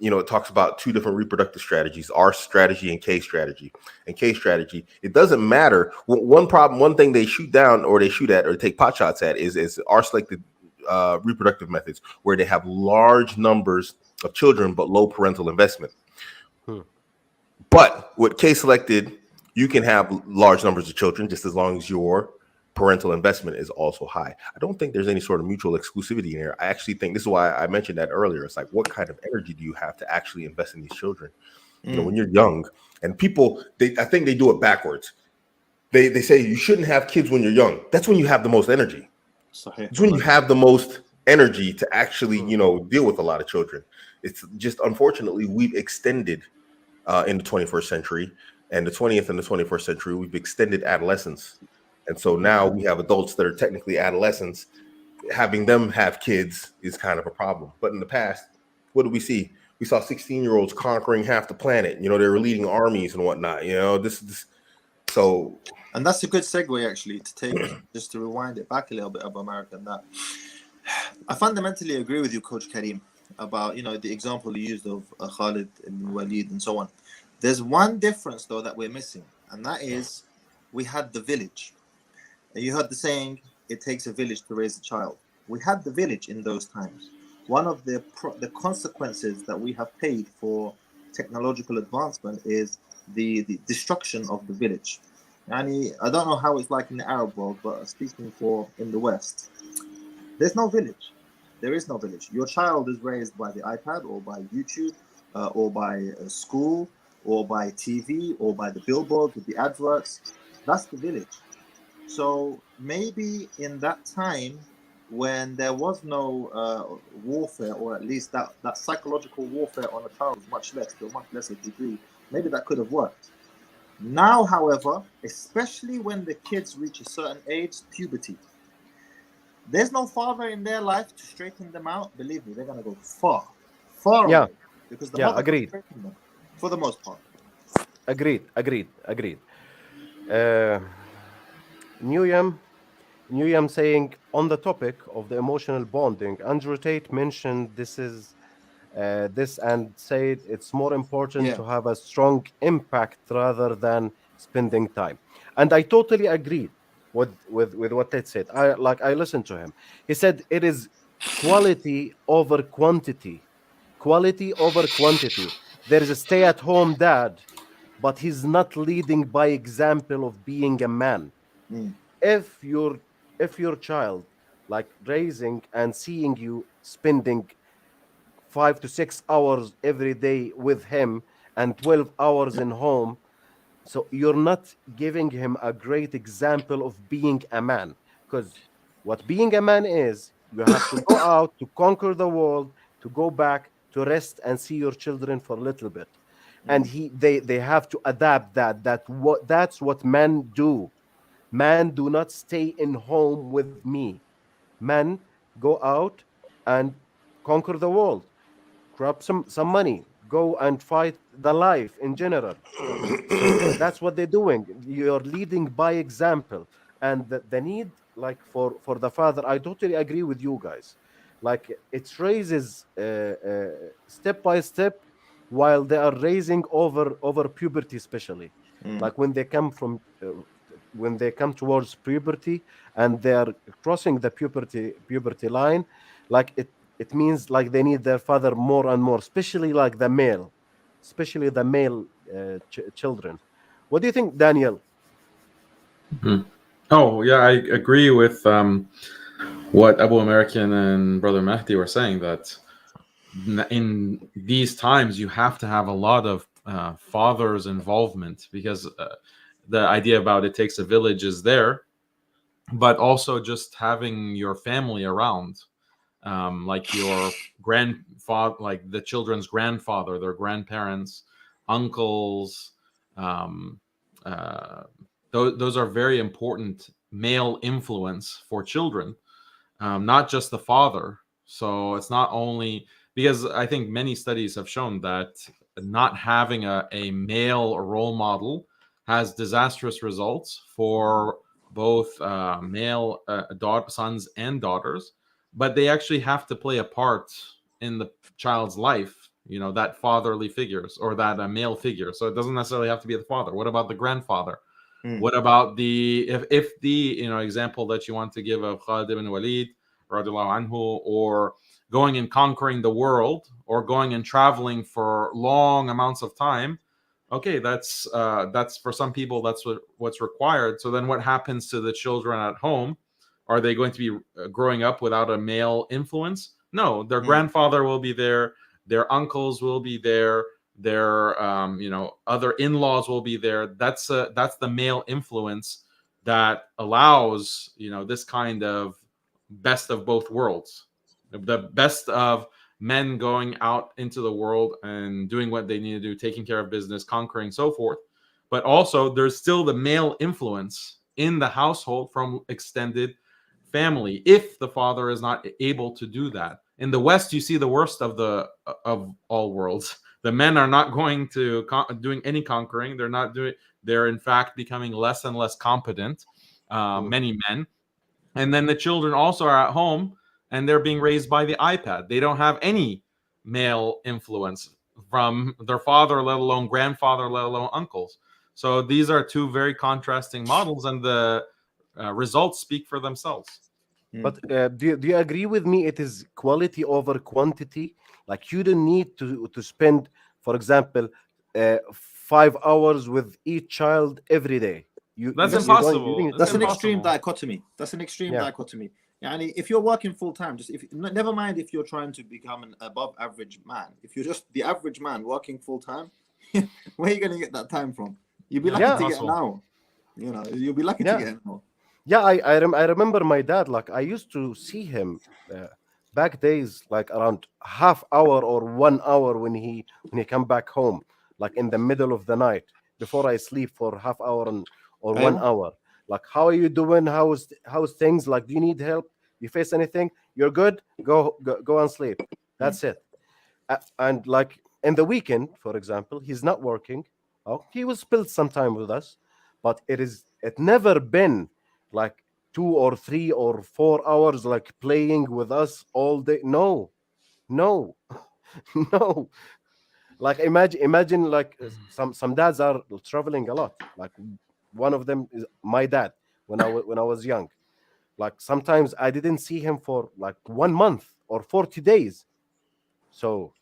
it talks about 2 different reproductive strategies: R strategy and K strategy. And K strategy, it doesn't matter. One thing they shoot down, or they shoot at, or take pot shots at, is R selected reproductive methods, where they have large numbers of children but low parental investment. But with K selected, you can have large numbers of children just as long as your parental investment is also high. I don't think there's any sort of mutual exclusivity in here. I actually think this is why I mentioned that earlier. It's like, what kind of energy do you have to actually invest in these children? When you're young, and people, I think they do it backwards. They say you shouldn't have kids when you're young. That's when you have the most energy. It's when you have the most energy to actually, deal with a lot of children. It's just, unfortunately, we've extended in the 21st century and the 20th and the 21st century, we've extended adolescence. And so now we have adults that are technically adolescents. Having them have kids is kind of a problem. But in the past, what did we see? We saw 16-year-olds conquering half the planet. They were leading armies and whatnot. So. And that's a good segue, actually, to take, just to rewind it back a little bit, Abuamerican, that I fundamentally agree with you, Coach Kareem, about, the example you used of Khalid ibn Walid and so on. There's one difference, though, that we're missing, and that is we had the village. And you heard the saying, it takes a village to raise a child. We had the village in those times. One of the consequences that we have paid for technological advancement is the destruction of the village. I don't know how it's like in the Arab world, but speaking for in the West, there's no village. There is no village. Your child is raised by the iPad or by YouTube or by school or by TV or by the billboards with the adverts. That's the village. So maybe in that time when there was no warfare, or at least that psychological warfare on a child was much less, to a much lesser degree, maybe that could have worked. Now, however, especially when the kids reach a certain age, puberty, there's no father in their life to straighten them out. Believe me, they're gonna go far, far Yeah, away because the yeah, mother can't agreed, straighten them for the most part. agreed. Uh, Newham, Newham saying on the topic of the emotional bonding, Andrew Tate mentioned this and said it's more important Yeah. to have a strong impact rather than spending time. And I totally agreed with what Ted said. I listened to him. He said it is quality over quantity. Quality over quantity. There is a stay-at-home dad, but he's not leading by example of being a man. Mm. If your child like raising and seeing you spending 5 to 6 hours every day with him and 12 hours in home, so you're not giving him a great example of being a man. Because what being a man is, you have to go out to conquer the world, to go back to rest and see your children for a little bit. And Mm. they have to adapt that's what men do. Men do not stay in home with me. Men go out and conquer the world, grab some money, go and fight the life in general. So that's what they're doing. You're leading by example. And the need, like for the father, I totally agree with you guys. Like it raises step by step while they are raising over puberty, especially Mm. like when they come towards puberty and they are crossing the puberty line, like it means like they need their father more and more, especially the male children. What do you think, Daniel? Mhm. Oh yeah, I agree with what Abu American and Brother Mahdi were saying, that in these times you have to have a lot of father's involvement, because the idea about it takes a village is there, but also just having your family around, like your grandfather, like the children's grandfather, their grandparents, uncles. Um, uh, those are very important male influence for children, not just the father. So it's not only because I think many studies have shown that not having a male role model has disastrous results for both male sons and daughters, but they actually have to play a part in the child's life. You know, that fatherly figures, or that male figure. So it doesn't necessarily have to be the father. What about the grandfather? Mm. What about the if the example that you want to give of Khalid ibn Walid radiallahu anhu, or going and conquering the world, or going and traveling for long amounts of time? Okay, that's for some people, that's what's required. So then what happens to the children at home? Are they going to be growing up without a male influence? No, their Mm. grandfather will be there, their uncles will be there, their other in-laws will be there. That's the male influence that allows this kind of best of both worlds, the best of men going out into the world and doing what they need to do, taking care of business, conquering, so forth. But also there's still the male influence in the household from extended family, if the father is not able to do that. In the West, you see the worst of all worlds. The men are not going to doing any conquering. They're in fact becoming less and less competent, many men. And then the children also are at home, and they're being raised by the iPad. They don't have any male influence from their father, let alone grandfather, let alone uncles. So these are two very contrasting models, and the results speak for themselves. Mm. But do you agree with me? It is quality over quantity. Like you don't need to spend, for example, 5 hours with each child every day. That's you impossible. didn't That's tell an us. extreme impossible. dichotomy. That's an extreme Yeah. dichotomy. Yani if you're working full time, just if never mind if you're trying to become an above average man. If you're just the average man working full time, where are you going to get that time from? You'll be lucky Yeah. to get an Impossible. hour. You know, you'll be lucky to Yeah. get an hour. Yeah, I remember my dad. Like I used to see him back days, like around half hour or 1 hour when he come back home, like in the middle of the night before I sleep for half hour or one Aywa. hour. Like, how are you doing? How's things? Like, do you need help? You face anything? You're good. Go and sleep. That's it. And like in the weekend, for example, he's not working. Oh, he will spend some time with us, but it never been like 2 or 3 or 4 hours like playing with us all day. No, no, no. Like imagine like some dads are traveling a lot. Like one of them is my dad when I was young. Like sometimes I didn't see him for like 1 month or 40 days. So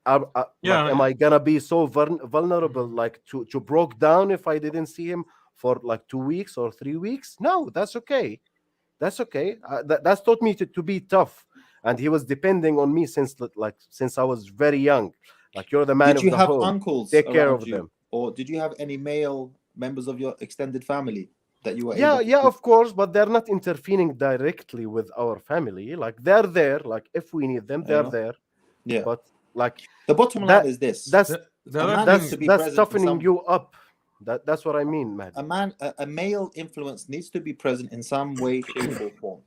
like, am Yeah. I gonna be so vulnerable, like to broke down if I didn't see him for like 2 weeks or 3 weeks? No, that's okay. That's okay. That's taught me to be tough, and he was depending on me since I was very young. Like, you're the man Did of you the have home. uncles Take care around of you, them. or did you have any male members of your extended family that you were Yeah, able to? yeah, of course, but they're not interfering directly with our family. Like, they're there. Like, if we need them, they're Aywa. there. Yeah. But like The bottom line that, is this: that's The a other man needs thing, to be that's present in toughening some. you up. That's what I mean, man. A male influence needs to be present in some way, shape, or form.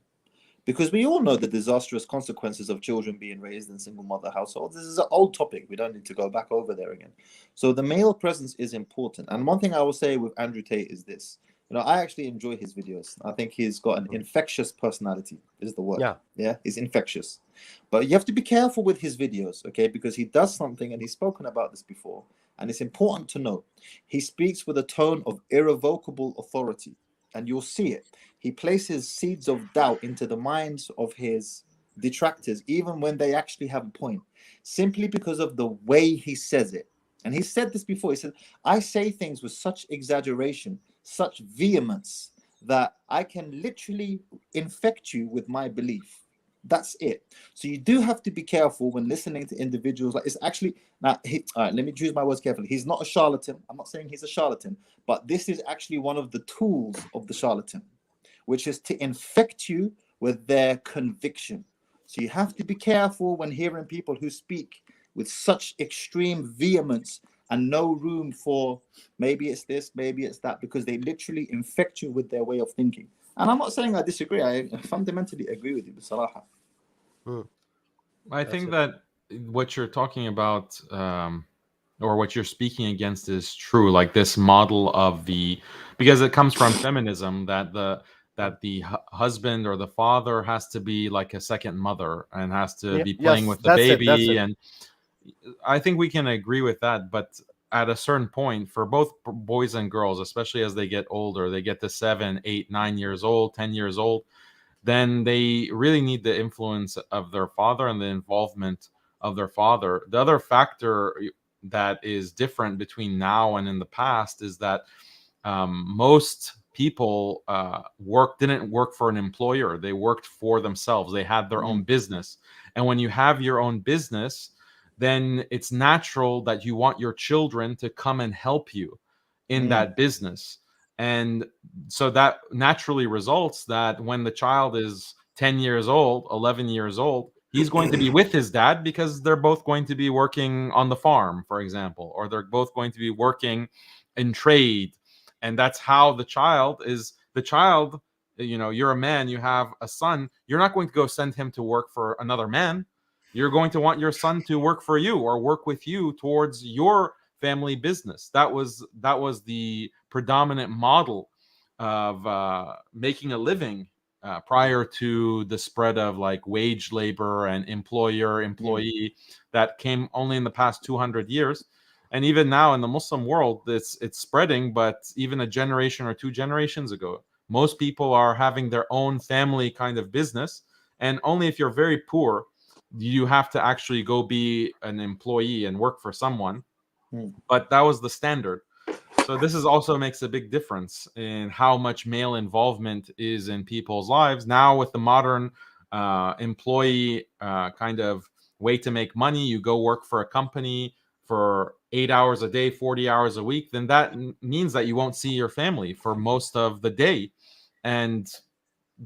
Because we all know the disastrous consequences of children being raised in single mother households. This is an old topic. We don't need to go back over there again. So the male presence is important. And one thing I will say with Andrew Tate is this. I actually enjoy his videos. I think he's got an infectious personality, is the word. Yeah. Yeah, he's infectious. But you have to be careful with his videos, okay? Because he does something, and he's spoken about this before, and it's important to note. He speaks with a tone of irrevocable authority, and you'll see it. He places seeds of doubt into the minds of his detractors, even when they actually have a point, simply because of the way he says it. And he said this before. He said, I say things with such exaggeration, such vehemence, that I can literally infect you with my belief. That's it. So you do have to be careful when listening to individuals. Like, it's actually now. All right, let me choose my words carefully. He's not a charlatan. I'm not saying he's a charlatan, but this is actually one of the tools of the charlatan, which is to infect you with their conviction. So you have to be careful when hearing people who speak with such extreme vehemence and no room for maybe it's this, maybe it's that, because they literally infect you with their way of thinking. And I'm not saying I disagree. I fundamentally agree with you, Bisalaha. I think that what you're talking about, or what you're speaking against, is true. Like this model of because it comes from feminism, that the husband or the father has to be like a second mother and has to be playing Yes, with the that's it. That's baby. it. And I think we can agree with that. But at a certain point, for both boys and girls, especially as they get older, they get to 7, 8, 9 years old, 10 years old, then they really need the influence of their father and the involvement of their father. The other factor that is different between now and in the past is that most people didn't work for an employer. They worked for themselves. They had their own business. And when you have your own business, then it's natural that you want your children to come and help you in that business. And so that naturally results that when the child is 10 years old, 11 years old, he's going to be with his dad because they're both going to be working on the farm, for example, or they're both going to be working in trade. And that's how the child, you're a man, you have a son, you're not going to go send him to work for another man. You're going to want your son to work for you or work with you towards your family business. That was the predominant model of making a living prior to the spread of like wage labor and employee that came only in the past 200 years. And even now in the Muslim world, it's spreading, but even a generation or 2 generations ago, most people are having their own family kind of business. And only if you're very poor, you have to actually go be an employee and work for someone. But that was the standard. So this is also makes a big difference in how much male involvement is in people's lives now with the modern employee kind of way to make money. You go work for a company for 8 hours a day, 40 hours a week, then that means that you won't see your family for most of the day, and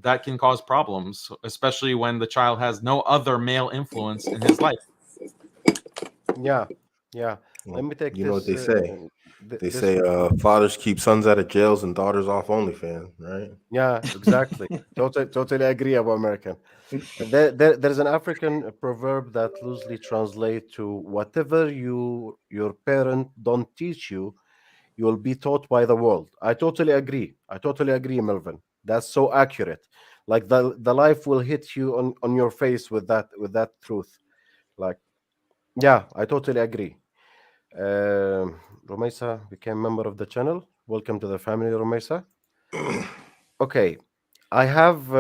that can cause problems, especially when the child has no other male influence in his life. Yeah, yeah. Let Well, me take you know what this they say. They this say one. fathers keep sons out of jails and daughters off OnlyFans, right? Yeah, exactly. Totally agree, Abu American. There's an African proverb that loosely translates to whatever your parent don't teach you, you will be taught by the world. I totally agree. I totally agree, Melvin. That's so accurate. Like the life will hit you on your face with that truth. Like, yeah, I totally agree. Rumaisa became member of the channel. Welcome to the family, Rumaisa. Okay, I have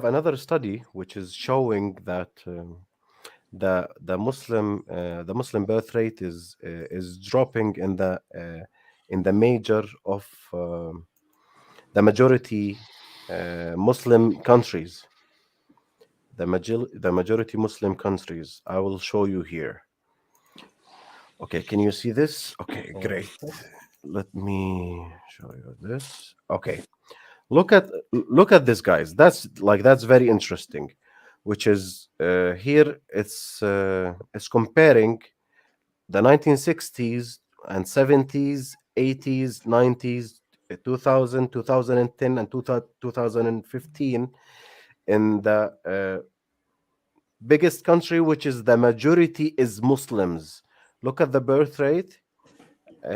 another study which is showing that the Muslim birth rate is dropping in the major of the majority Muslim countries. The majority Muslim countries. I will show you here. Okay, can you see this? Okay, great. Let me show you this. Okay, look at this, guys. That's very interesting. Which is here it's comparing the 1960s and 70s, 80s, 90s, 2000, 2010, and 2015 in the biggest country, which is the majority is Muslims. Look at the birth rate.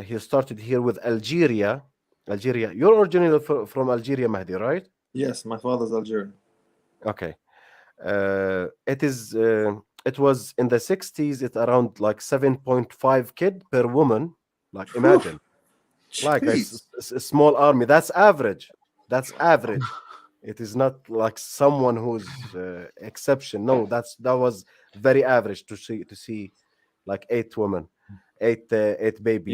He started here with Algeria. Algeria. You're originally from Algeria, Mahdi, right? Yes, my father's Algerian. Okay. It was in the 60s. It's around like 7.5 kid per woman. Like Whew, imagine, like jeez. a small army. That's average. That's average. It is not like someone who's exception. No, that was very average to see like 8 women, eight You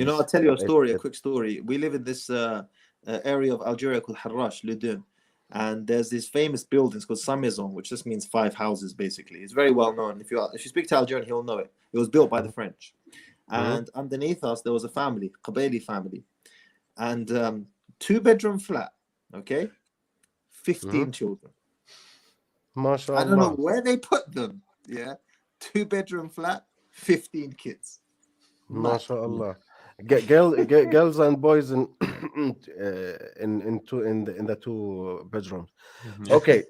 know, I'll babies, tell you or a eight story, a kids. quick story. We live in this area of Algeria called Harrach, Ludun. And there's this famous building, it's called Samizon, which just means 5 houses, basically. It's very well known. If you speak to Algerian, he'll know it. It was built by the French. Mhm, And underneath us, there was a family, Qabeli family. And 2 bedroom flat, okay? mhm. 15 children. I don't know MashaAllah. where they put them. Yeah. 2 bedroom flat, 15 kids. Mad. MashaAllah. Girls and boys in the two bedrooms. Mhm. Okay,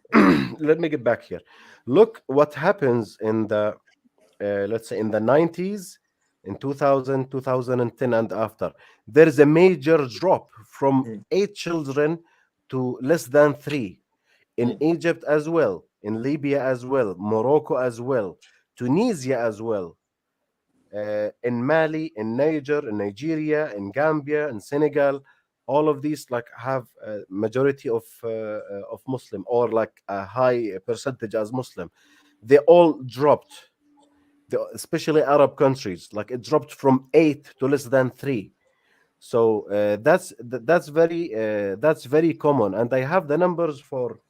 let me get back here. Look what happens in the let's say in the 90s, in 2000, 2010, and after. There is a major drop from Mm, 8 children to less than 3 in mm, Egypt as well, in Libya as well, Morocco as well, Tunisia as well, in Mali, in Niger, in Nigeria, in Gambia, in Senegal. All of these like have a majority of Muslim, or like a high percentage as Muslim. They all dropped, especially Arab countries. Like it dropped from 8 to less than 3. So that's very common, and I have the numbers for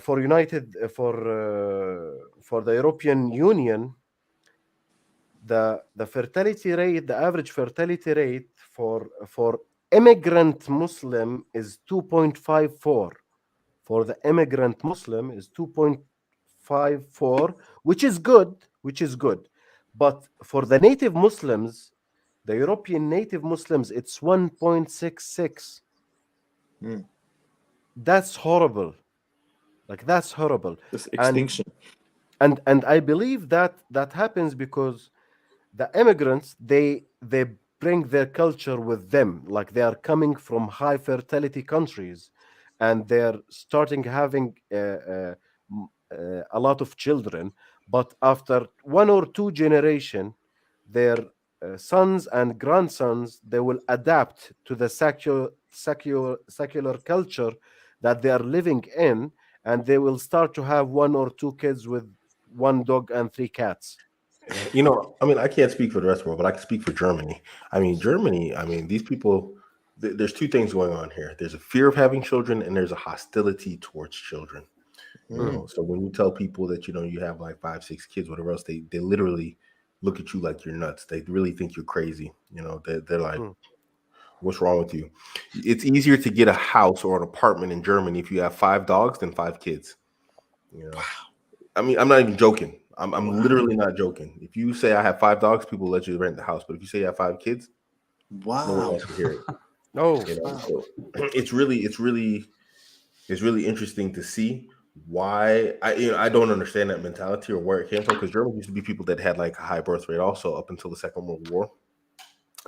United for the European Union. The fertility rate, the average fertility rate for immigrant Muslim is 2.54. For the immigrant Muslim is 2.54, which is good. But for the native Muslims, the European native Muslims, it's 1.66. mm. That's horrible. Like that's horrible. This And extinction. and I believe that happens because the immigrants, they bring their culture with them. Like they are coming from high fertility countries, and they're starting having a lot of children. But after 1 or 2 generation, their sons and grandsons, they will adapt to the secular culture that they are living in, and they will start to have 1 or 2 kids with 1 dog and 3 cats. You know, I mean, I can't speak for the rest of the world, but I can speak for Germany. I mean, Germany, I mean, these people, there's two things going on here. There's a fear of having children and there's a hostility towards children. You know, so when you tell people that, you know, you have like 5, 6 kids, whatever else, they literally look at you like you're nuts. They really think you're crazy. You know, they're like, what's wrong with you? It's easier to get a house or an apartment in Germany if you have 5 dogs than 5 kids. You know, I mean, I'm not even joking. I'm literally not joking. If you say I have 5 dogs, people let you rent the house. But if you say you have 5 kids, no one Wow. wants to hear it. Oh, You know, so it's really interesting to see why I don't understand that mentality or where it came from, because Germany used to be people that had like a high birth rate also up until the Second World War,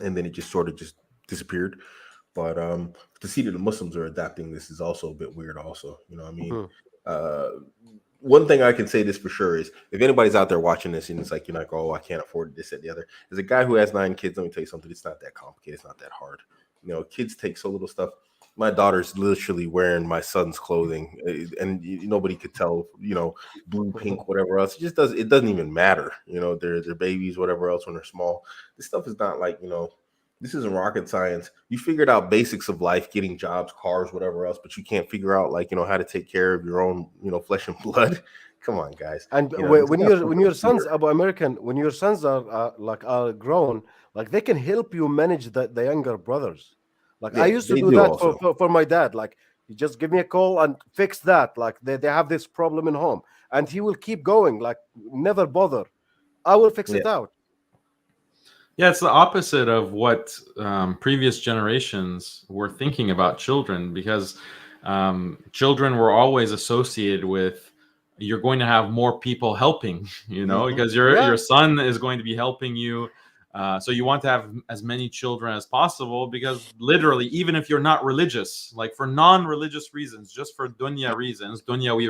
and then it just sort of just disappeared. But to see that the Muslims are adapting this is also a bit weird. Also, you know, what I mean, uh, one thing I can say this for sure is if anybody's out there watching this and it's like you're like, oh, I can't afford this, that, the other. As a guy who has 9 kids, let me tell you something. It's not that complicated. It's not that hard. You know, kids take so little stuff. My daughter's literally wearing my son's clothing, and nobody could tell. You know, blue, pink, whatever else. It just does. It doesn't even matter. You know, they're babies, whatever else when they're small. This stuff is not like, you know. This isn't rocket science. You figured out basics of life, getting jobs, cars, whatever else, but you can't figure out, like, you know, how to take care of your own, you know, flesh and blood. Come on, guys. and You know, it's not when your something sons, here. Abu-American, when your sons are like are grown, like they can help you manage the younger brothers. Like I Yeah, used to they do do that also. for my dad. Like you just give me a call and fix that. Like they have this problem in home, and he will keep going. Like never bother. I will fix Yeah, it out. Yeah, it's the opposite of what previous generations were thinking about children, because children were always associated with you're going to have more people helping, you know, because your Yeah, son is going to be helping you. So you want to have as many children as possible, because literally, even if you're not religious, like for non-religious reasons, just for dunyawi reasons, you want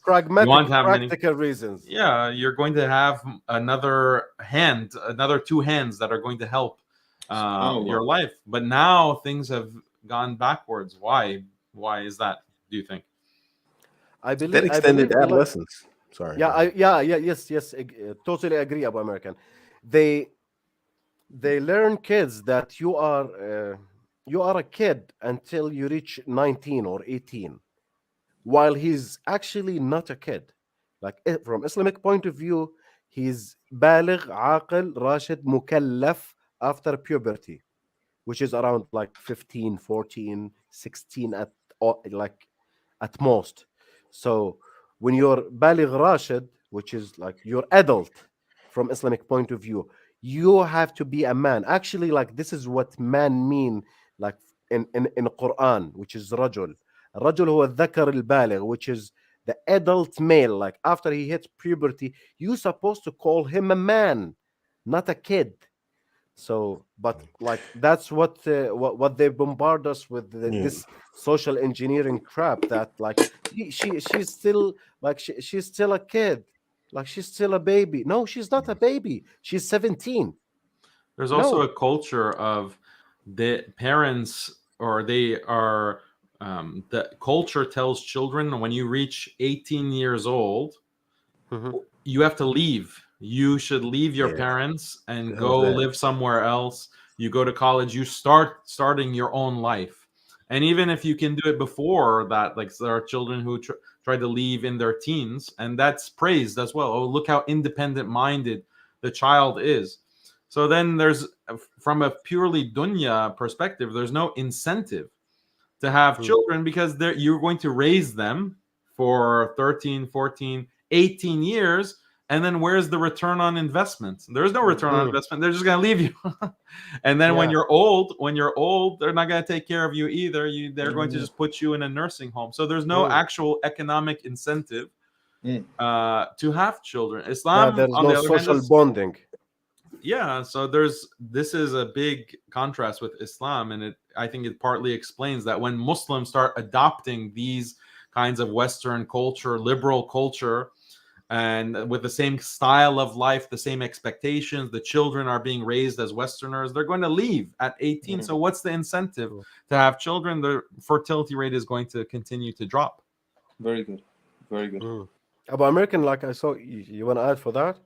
pragmatic, to have many. practical reasons. Yeah, you're going to have another 2 hands that are going to help your SubhanAllah. life. But now things have gone backwards. Why is that, do you think? I that believe. I extended believe. Like adolescence. Sorry, yeah, go ahead. yes. Totally agree. Abu-American. They they learn kids that you are a kid until you reach 19 or 18, while he's actually not a kid. Like from Islamic point of view, he's بالغ عاقل راشد مكلف after puberty, which is around like 15, 14, 16 like at most. So when you're baligh rashid, which is like you're adult from Islamic point of view, you have to be a man. Actually, like this is what man mean, like in Quran, which is rajul. الرجل هو الذكر البالغ, which is the adult male. Like after he hits puberty, you're supposed to call him a man, not a kid. So, but like that's what they bombard us with Yeah. this social engineering crap that like she's still like she's still a kid, like she's still a baby. No, she's not a baby. She's 17. There's also No. a culture of the parents, or they are, the culture tells children when you reach 18 years old, Mhm. you have to leave. You should leave your Yeah. parents and The hell's go that? live somewhere else. You go to college, you starting your own life. And even if you can do it before that, like there are children who try to leave in their teens, and that's praised as well. Oh, look how independent minded the child is. So then there's, from a purely dunya perspective, there's no incentive to have Mhm. children, because you're going to raise them for 13, 14, 18 years, and then where's the return on investment? There's no return on Mhm. investment. They're just going to leave you. And then Yeah. when you're old, they're not going to take care of you either. They're going to just put you in a nursing home. So there's no Mm. actual economic incentive Mm. to have children. Yeah, Islam, there's on no the other hand, social is, bonding. yeah, so this is a big contrast with Islam, and I think it partly explains that when Muslims start adopting these kinds of Western culture, liberal culture, and with the same style of life, the same expectations, the children are being raised as Westerners, they're going to leave at 18. So what's the incentive Mm. to have children? The fertility rate is going to continue to drop. Very good. Very good. Mm. About American, like I saw, you want to add for that?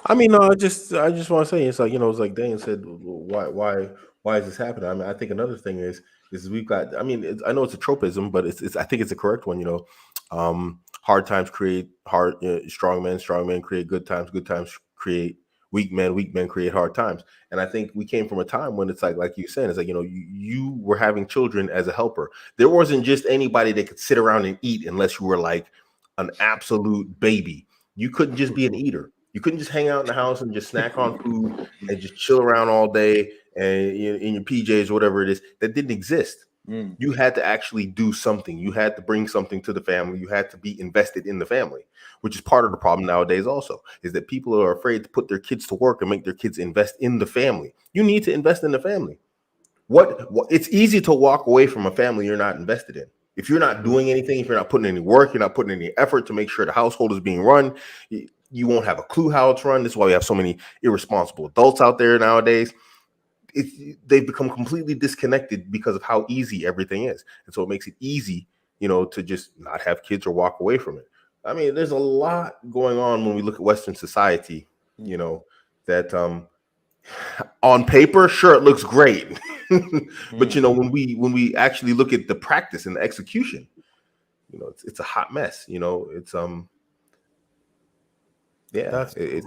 I mean, no, I just want to say it's like it's like Dan said, why is this happening? I mean, I think another thing is we've got. I mean, I know it's a tropism, but it's I think it's a correct one. Hard times create strong men create good times create weak men create hard times. And I think we came from a time when it's like you said, it's like you were having children as a helper. There wasn't just anybody that could sit around and eat unless you were like an absolute baby. You couldn't just be an eater. You couldn't just hang out in the house and just snack on food and just chill around all day and in your PJs or whatever it is. That didn't exist. You had to actually do something. You had to bring something to the family. You had to be invested in the family, which is part of the problem nowadays also, is that people are afraid to put their kids to work and make their kids invest in the family. You need to invest in the family. What it's easy to walk away from a family you're not invested in. If you're not doing anything, if you're not putting any work, you're not putting any effort to make sure the household is being run, you won't have a clue how it's run. This is why we have so many irresponsible adults out there nowadays. They've become completely disconnected because of how easy everything is. And so it makes it easy, to just not have kids or walk away from it. I mean, there's a lot going on when we look at Western society, that on paper, sure, it looks great. But when we actually look at the practice and the execution, it's a hot mess. It's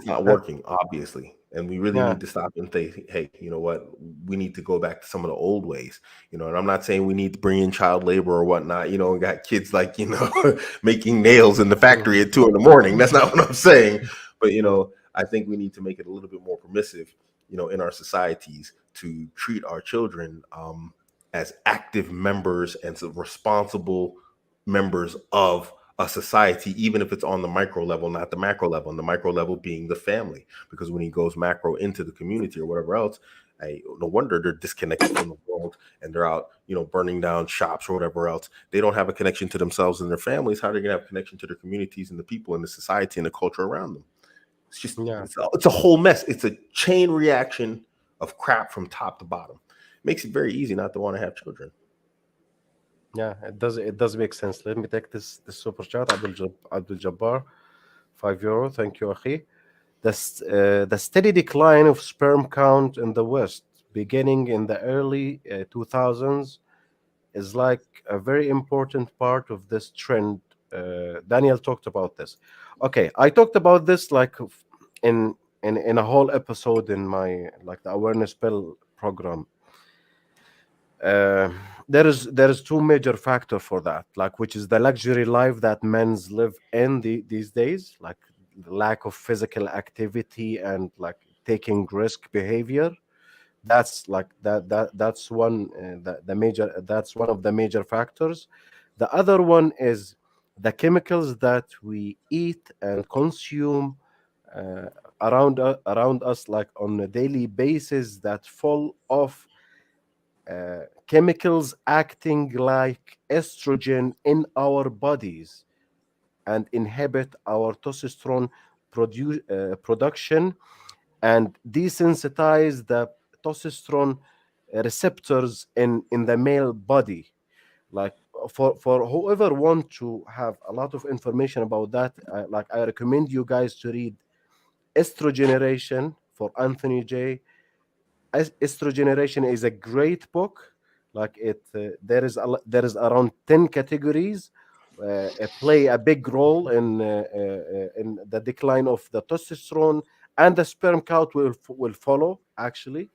not working, obviously. And we really need to stop and think, hey, you know what? We need to go back to some of the old ways. And I'm not saying we need to bring in child labor or whatnot. We got kids like, making nails in the factory at 2 a.m. That's not what I'm saying. But, I think we need to make it a little bit more permissive, in our societies to treat our children as active members and responsible members of a society, even if it's on the micro level, not the macro level, and the micro level being the family. Because when he goes macro into the community or whatever else, no wonder they're disconnected from the world and they're out, burning down shops or whatever else. They don't have a connection to themselves and their families. How are they going to have a connection to their communities and the people and the society and the culture around them? It's just, it's a whole mess. It's a chain reaction of crap from top to bottom. It makes it very easy not to want to have children. Yeah, it does make sense. Let me take this super chat. Abdul Jabbar, €5. Thank you, Akhi. The steady decline of sperm count in the West, beginning in the early 2000s, is like a very important part of this trend. Daniel talked about this. Okay, I talked about this like in a whole episode in my the awareness pill program. There is two major factor for that, which is the luxury life that men's live in these days, like the lack of physical activity and taking risk behavior. That's that's one that's one of the major factors. The other one is the chemicals that we eat and consume uh, around us, on a daily basis, that full of chemicals acting like estrogen in our bodies and inhibit our testosterone production and desensitize the testosterone receptors in the male body. Like for whoever want to have a lot of information about that, I recommend you guys to read Estrogeneration for Anthony J. Estrogeneration is a great book. There is around 10 categories play a big role in the decline of the testosterone, and the sperm count will follow actually.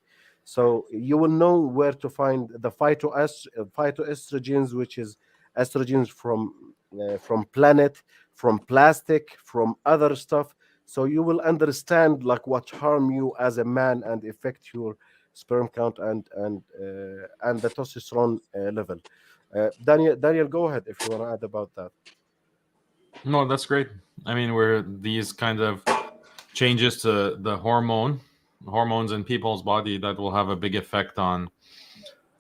So you will know where to find the phytoestrogens, which is estrogens from planet, from plastic, from other stuff. So you will understand what harm you as a man and affect your sperm count and the testosterone level. Daniel, go ahead if you want to add about that. No, that's great. I mean, where these kind of changes to the hormones in people's body, that will have a big effect on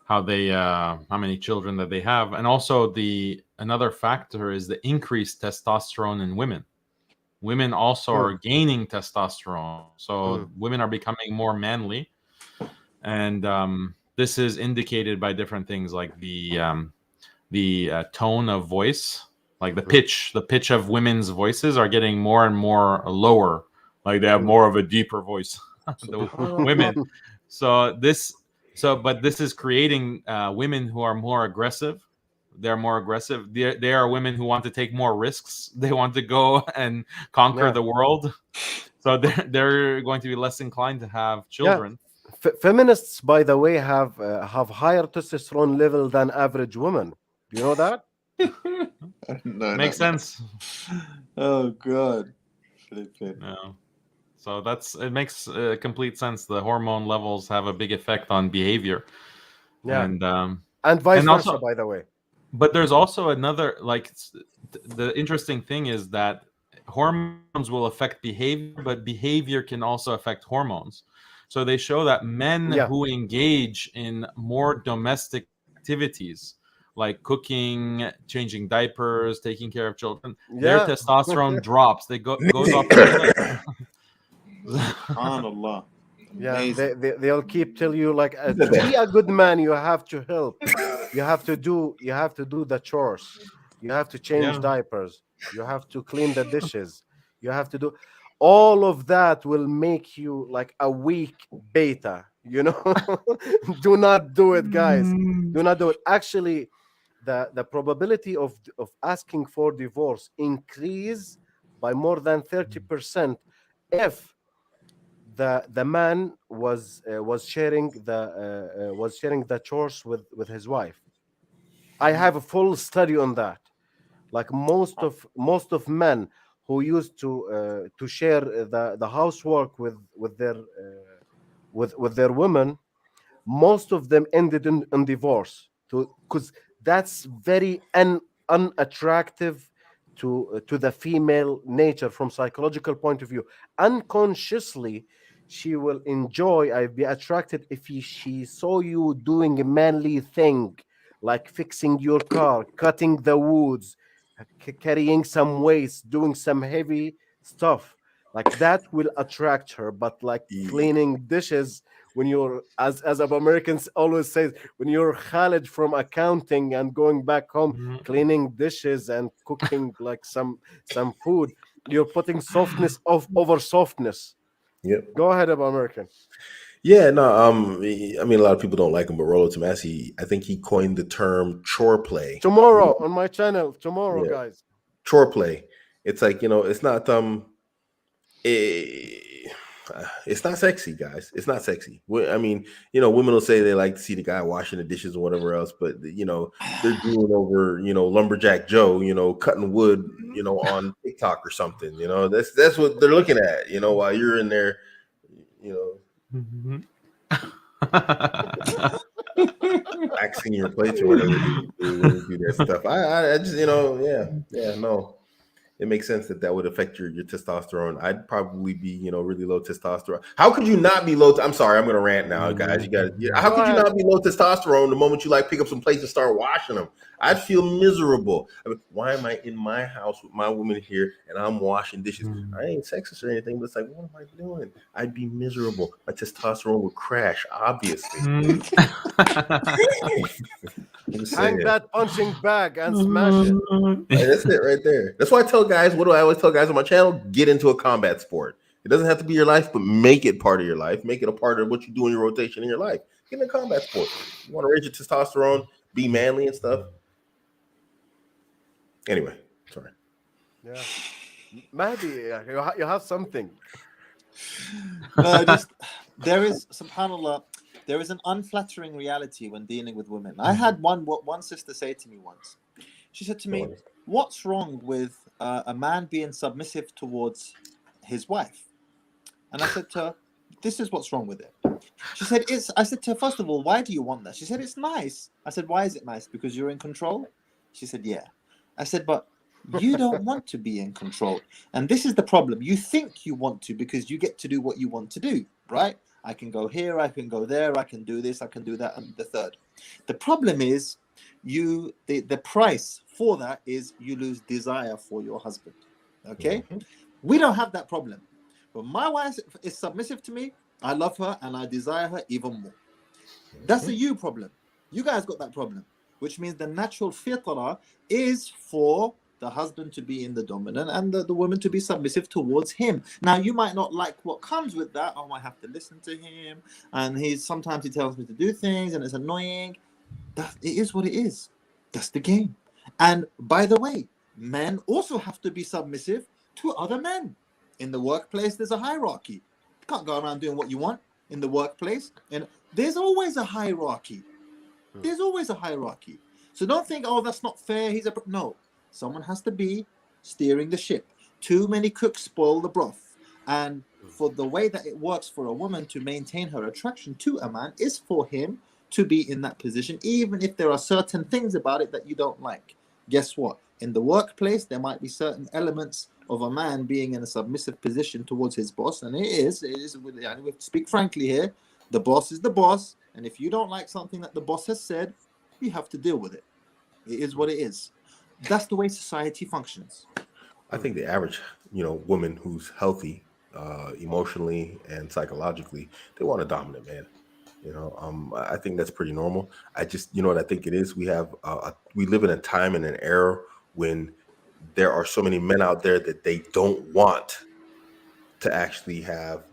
how many children that they have. And also another factor is the increased testosterone in women. Women also are gaining testosterone. So women are becoming more manly. And this is indicated by different things like the tone of voice, like the pitch of women's voices are getting more and more lower. Like they have more of a deeper voice. The women. But this is creating women who are more aggressive. They're more aggressive. They are women who want to take more risks. They want to go and conquer Yeah. the world. So they're going to be less inclined to have Yeah. children. Feminists, by the way, have higher testosterone level than average women. Do you know that? No, Makes sense. Oh God. Flipping. Yeah. So it makes complete sense. The hormone levels have a big effect on behavior. Yeah. And Vice and versa, also, by the way. but there's also another, like, the interesting thing is that hormones will affect behavior, but behavior can also affect hormones. So they show that men Yeah. who engage in more domestic activities like cooking, changing diapers, taking care of children, their Yeah. testosterone drops. They goes off a cliff. SubhanAllah. Yeah, Amazing. they'll keep tell you like Who to said that? be a good man, you have to help. You have to do the chores. You have to change Yeah. diapers. You have to clean the dishes. You have to do all of that will make you like a weak beta, you know? Do not do it, guys. Do not do it. Actually, the probability of asking for divorce increase by more than 30% if the man was sharing the chores with his wife. I have a full study on that. Like most of men who used to share the housework with their women, most of them ended in divorce, because that's very unattractive to the female nature from psychological point of view. Unconsciously she will enjoy, I'd be attracted if she saw you doing a manly thing, like fixing your car, cutting the woods, carrying some weights, doing some heavy stuff. Like that will attract her. But like cleaning dishes, when you're, as Americans always say, when you're Khalid from accounting and going back home cleaning dishes and cooking like some food, you're putting softness over softness. Yep. Go ahead, American. Yeah, no, I mean, a lot of people don't like him, but Rollo Tomasi, I think he coined the term chore play. Tomorrow on my channel, tomorrow, Yeah. guys. Chore play. It's like, it's not it's not sexy, guys. It's not sexy. I mean, women will say they like to see the guy washing the dishes or whatever else, but they're doing over, lumberjack Joe, cutting wood, on TikTok or something. That's what they're looking at, while you're in there, waxing your plates or whatever you do when you do that stuff. I just, no. It makes sense that would affect your testosterone. I'd probably be, really low testosterone. How could you not be low? I'm sorry, I'm going to rant now, guys. You got to. How could you not be low testosterone the moment you pick up some plates and start washing them? I'd feel miserable. I mean, why am I in my house with my woman here and I'm washing dishes? I ain't sexist or anything, but it's like, what am I doing? I'd be miserable. My testosterone would crash, obviously. Hang that punching bag and smash it. That's it right there. That's why I tell guys, what do I always tell guys on my channel? Get into a combat sport. It doesn't have to be your life, but make it part of your life. Make it a part of what you do in your rotation in your life. Get in a combat sport. You want to raise your testosterone, be manly and stuff. Anyway, sorry. Yeah. Maybe you have something. No, there is, subhanAllah, there is an unflattering reality when dealing with women. I had one sister say to me once. She said to me, "What's wrong with a man being submissive towards his wife?" And I said to her, "This is what's wrong with it." She said, I said to her, "First of all, why do you want that?" She said, "It's nice." I said, "Why is it nice? Because you're in control?" She said, "Yeah." I said, "But you don't want to be in control. And this is the problem. You think you want to because you get to do what you want to do, right? I can go here, I can go there, I can do this, I can do that, and the third. The problem is the price for that is you lose desire for your husband. Okay? Mm-hmm. We don't have that problem. But my wife is submissive to me. I love her and I desire her even more. That's a you problem. You guys got that problem, which means the natural fitra is for the husband to be in the dominant and the woman to be submissive towards him. Now, you might not like what comes with that. Oh, I have to listen to him, and sometimes he tells me to do things, and it's annoying. That it is what it is. That's the game. And by the way, men also have to be submissive to other men. In the workplace, there's a hierarchy. You can't go around doing what you want in the workplace, and there's always a hierarchy. There's always a hierarchy. So don't think, oh, that's not fair. No. Someone has to be steering the ship. Too many cooks spoil the broth. And for the way that it works for a woman to maintain her attraction to a man is for him to be in that position, even if there are certain things about it that you don't like. Guess what? In the workplace, there might be certain elements of a man being in a submissive position towards his boss. And we have to speak frankly here. The boss is the boss. And if you don't like something that the boss has said, you have to deal with it. It is what it is. That's the way society functions. I think the average, woman who's healthy, emotionally and psychologically, they want a dominant man. I think that's pretty normal. I just, what I think it is. We live in a time and an era when there are so many men out there that they don't want to actually have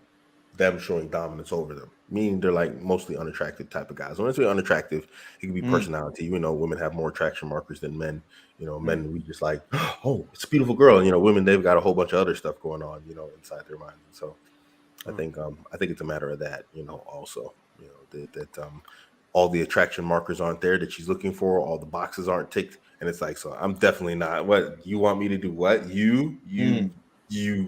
them showing dominance over them. Meaning they're like mostly unattractive type of guys. When it's really unattractive, it can be personality. Women have more attraction markers than men. Men, we just like, oh, it's a beautiful girl. And, women, they've got a whole bunch of other stuff going on, inside their mind. So I think it's a matter of that, also, that all the attraction markers aren't there that she's looking for. All the boxes aren't ticked. And it's like, so I'm definitely not. What you want me to do? What you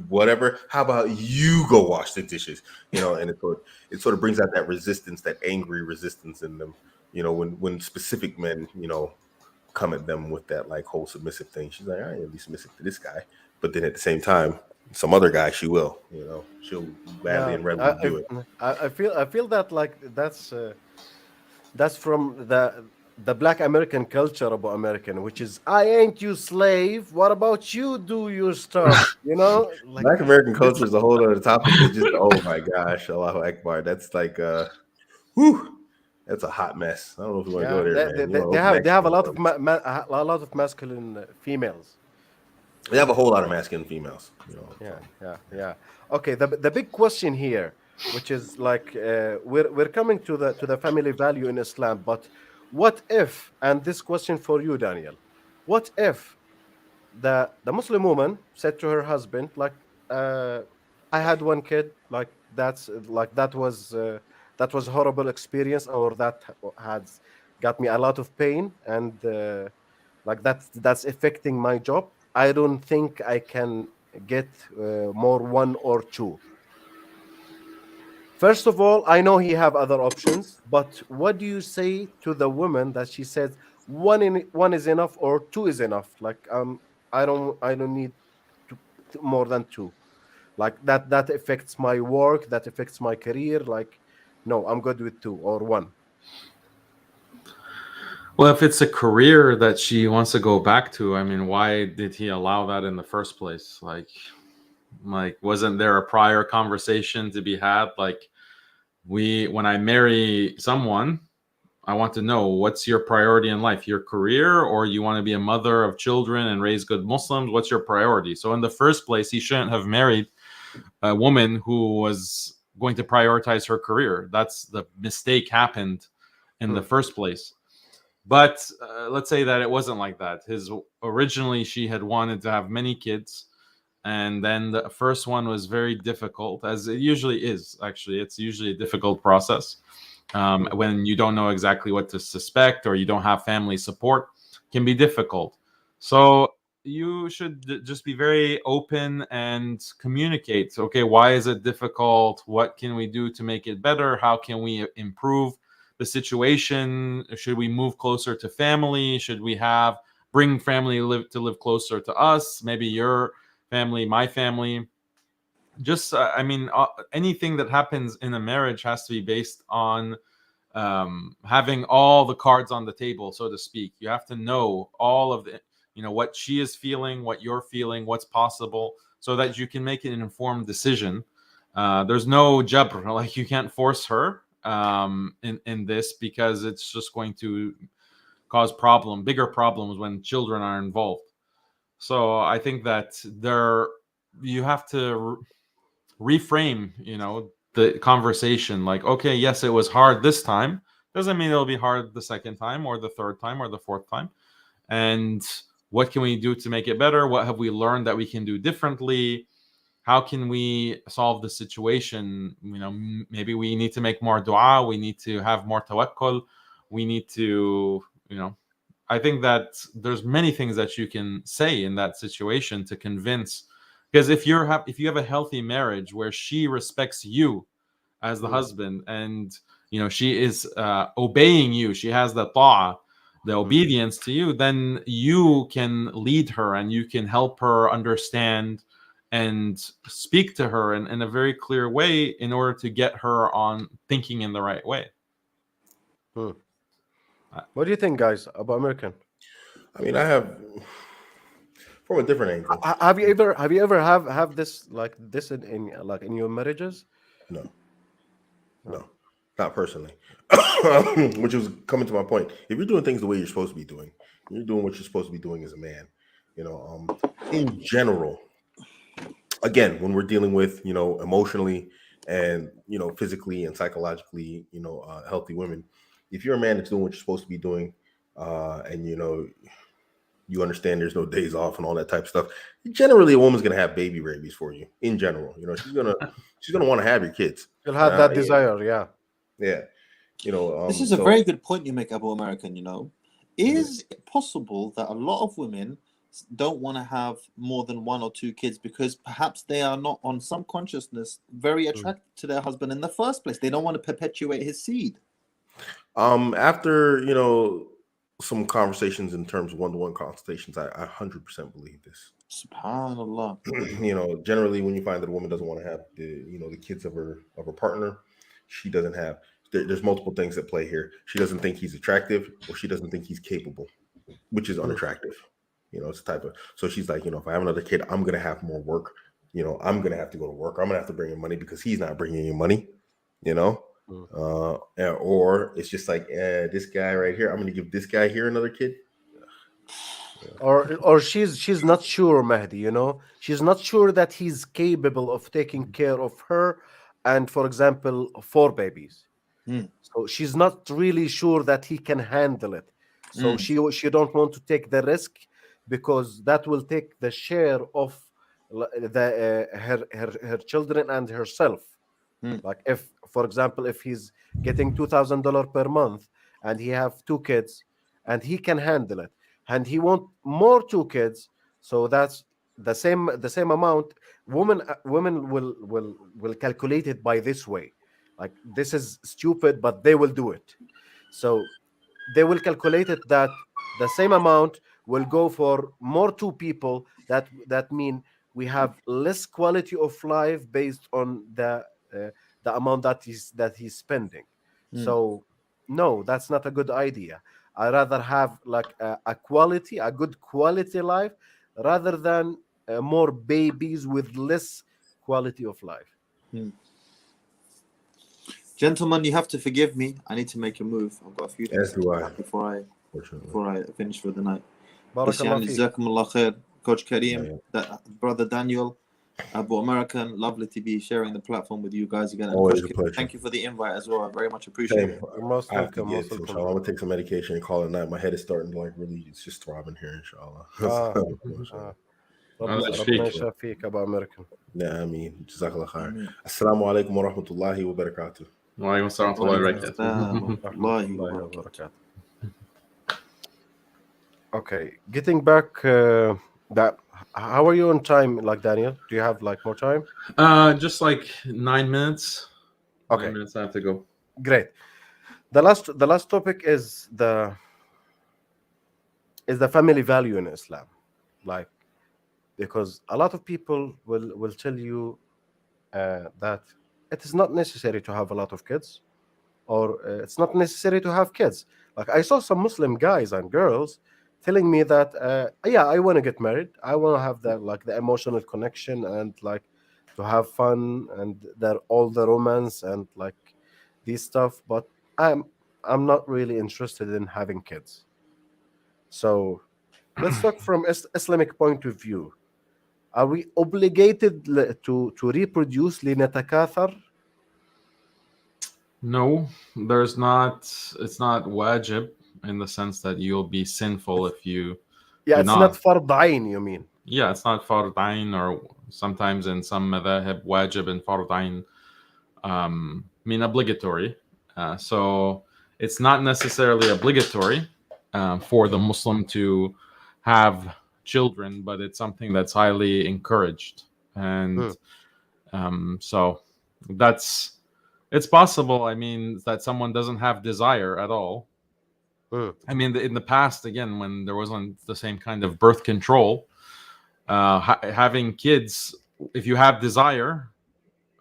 whatever. How about you go wash the dishes? And it sort of brings out that resistance, that angry resistance in them. When specific men, come at them with that like whole submissive thing. She's like, I ain't gonna be submissive to this guy. But then at the same time, some other guy she will. She'll gladly and readily do it. I feel that like that's from the Black American culture of American, which is I ain't you slave. What about you do your stuff? Like, Black American culture is a whole other topic. It's just oh my gosh, Allahu Akbar. That's like that's a hot mess. I don't know if we want to go there, man. They have a lot of a lot of masculine females. They have a whole lot of masculine females. Yeah. Okay. The big question here, which is like we're coming to the family value in Islam, but what if? And this question for you, Daniel. What if the Muslim woman said to her husband, like, I had one kid, like that was a horrible experience, or that has got me a lot of pain, and like that's affecting my job. I don't think I can get more one or two. First of all, I know he have other options, but what do you say to the woman that she says one is enough or two is enough? Like I don't need more than two. Like that affects my work, that affects my career. Like no, I'm good with two or one. Well, if it's a career that she wants to go back to, I mean, why did he allow that in the first place? Like wasn't there a prior conversation to be had? Like when I marry someone, I want to know what's your priority in life, your career, or you want to be a mother of children and raise good Muslims? What's your priority? So in the first place, he shouldn't have married a woman who was going to prioritize her career. That's the mistake happened in the first place. But let's say that it wasn't like that. Originally, she had wanted to have many kids. And then the first one was very difficult, as it usually is. Actually, it's usually a difficult process when you don't know exactly what to suspect or you don't have family support. It can be difficult. So you should just be very open and communicate. Okay, why is it difficult? What can we do to make it better? How can we improve the situation? Should we move closer to family? Should we bring family to live closer to us? Maybe your family, my family. Just anything that happens in a marriage has to be based on having all the cards on the table, so to speak. You have to know all of the what she is feeling, what you're feeling, what's possible, so that you can make an informed decision. There's no jabr, like you can't force her in this, because it's just going to cause bigger problems when children are involved. So I think that you have to reframe, the conversation. Like, okay, yes, it was hard this time. Doesn't mean it'll be hard the second time or the third time or the fourth time. And what can we do to make it better? What have we learned that we can do differently? How can we solve the situation? Maybe we need to make more dua. We need to have more tawakkul. We need to, I think that there's many things that you can say in that situation to convince. Because if you have a healthy marriage where she respects you as the husband, and she is obeying you, she has the ta'ah, the obedience to you, then you can lead her and you can help her understand and speak to her in a very clear way in order to get her on thinking in the right way. What do you think, guys, about American? I mean, I have from a different angle. Have you ever have this like this in your marriages? No, not personally. Which was coming to my point. If you're doing things the way you're supposed to be doing, you're doing what you're supposed to be doing as a man. In general, again, when we're dealing with emotionally and physically and psychologically healthy women, if you're a man that's doing what you're supposed to be doing, and you understand there's no days off and all that type of stuff, generally a woman's gonna have baby rabies for you. In general, she's gonna want to have your kids. You'll have that desire, yeah. This is a very good point you make, Abuamerican. Is it possible that a lot of women don't want to have more than one or two kids because perhaps they are not on some consciousness very attracted to their husband in the first place? They don't want to perpetuate his seed. After some conversations in terms of one-to-one consultations, I 100% believe this. Subhanallah. Generally when you find that a woman doesn't want to have the kids of her partner, she doesn't have. There's multiple things at play here. She doesn't think he's attractive, or she doesn't think he's capable, which is unattractive. It's a type of. So she's like, if I have another kid, I'm gonna have more work. I'm gonna have to go to work. I'm gonna have to bring in money because he's not bringing in money. Or it's just like this guy right here. I'm gonna give this guy here another kid. Or she's not sure, Mahdi. She's not sure that he's capable of taking care of her, and for example, 4 babies. So she's not really sure that he can handle it. So she don't want to take the risk because that will take the share of her children and herself. Like if, for example, if he's getting $2,000 per month and he have 2 kids and he can handle it, and he want more 2 kids, so that's the same amount. Women will calculate it by this way. Like, this is stupid, but they will do it. So they will calculate it that the same amount will go for more 2 people. That mean we have less quality of life based on the amount that he's spending. So no, that's not a good idea. I rather have like a good quality life rather than more babies with less quality of life. Gentlemen, you have to forgive me. I need to make a move. I've got a few things As do I. before I finish for the night. Barakallah feek. Jazakumullah khair. Coach Kareem, Brother Daniel, Abuamerican, lovely to be sharing the platform with you guys again. And Always Coach a pleasure. thank you for the invite as well. I very much appreciate it. You're most I have to welcome. get to, inshallah. I'm gonna take some medication and call it a night. My head is starting to really, it's just throbbing here, inshallah. ربنا يشافيك أبو أمريكان. آمين. جزاك خير. السلام عليكم ورحمة الله وبركاته. وعليكم السلام ورحمة الله وبركاته. Okay, getting back that. How are you on time, like Daniel? Do you have like more time? Just like 9 minutes. Okay. 9 minutes I have to go. Great. The last topic is the family value in Islam, like, because a lot of people will tell you that it is not necessary to have a lot of kids, or it's not necessary to have kids. Like, I saw some Muslim guys and girls telling me that I want to get married, I want to have the emotional connection and like to have fun and all the romance and like these stuff, but I'm not really interested in having kids. So let's talk from Islamic point of view. Are we obligated to reproduce لنتكاثر? No, there's not. It's not wajib in the sense that you'll be sinful if you Yeah, do it's not not. فرض عين, you mean? Yeah, it's not fard ayn, or sometimes in some madhahib wajib and fard ayn mean obligatory. So it's not necessarily obligatory for the Muslim to have children, but it's something that's highly encouraged. And so that's, it's possible, I mean, that someone doesn't have desire at all. I mean, in the past, again, when there wasn't the same kind of birth control, having kids, if you have desire,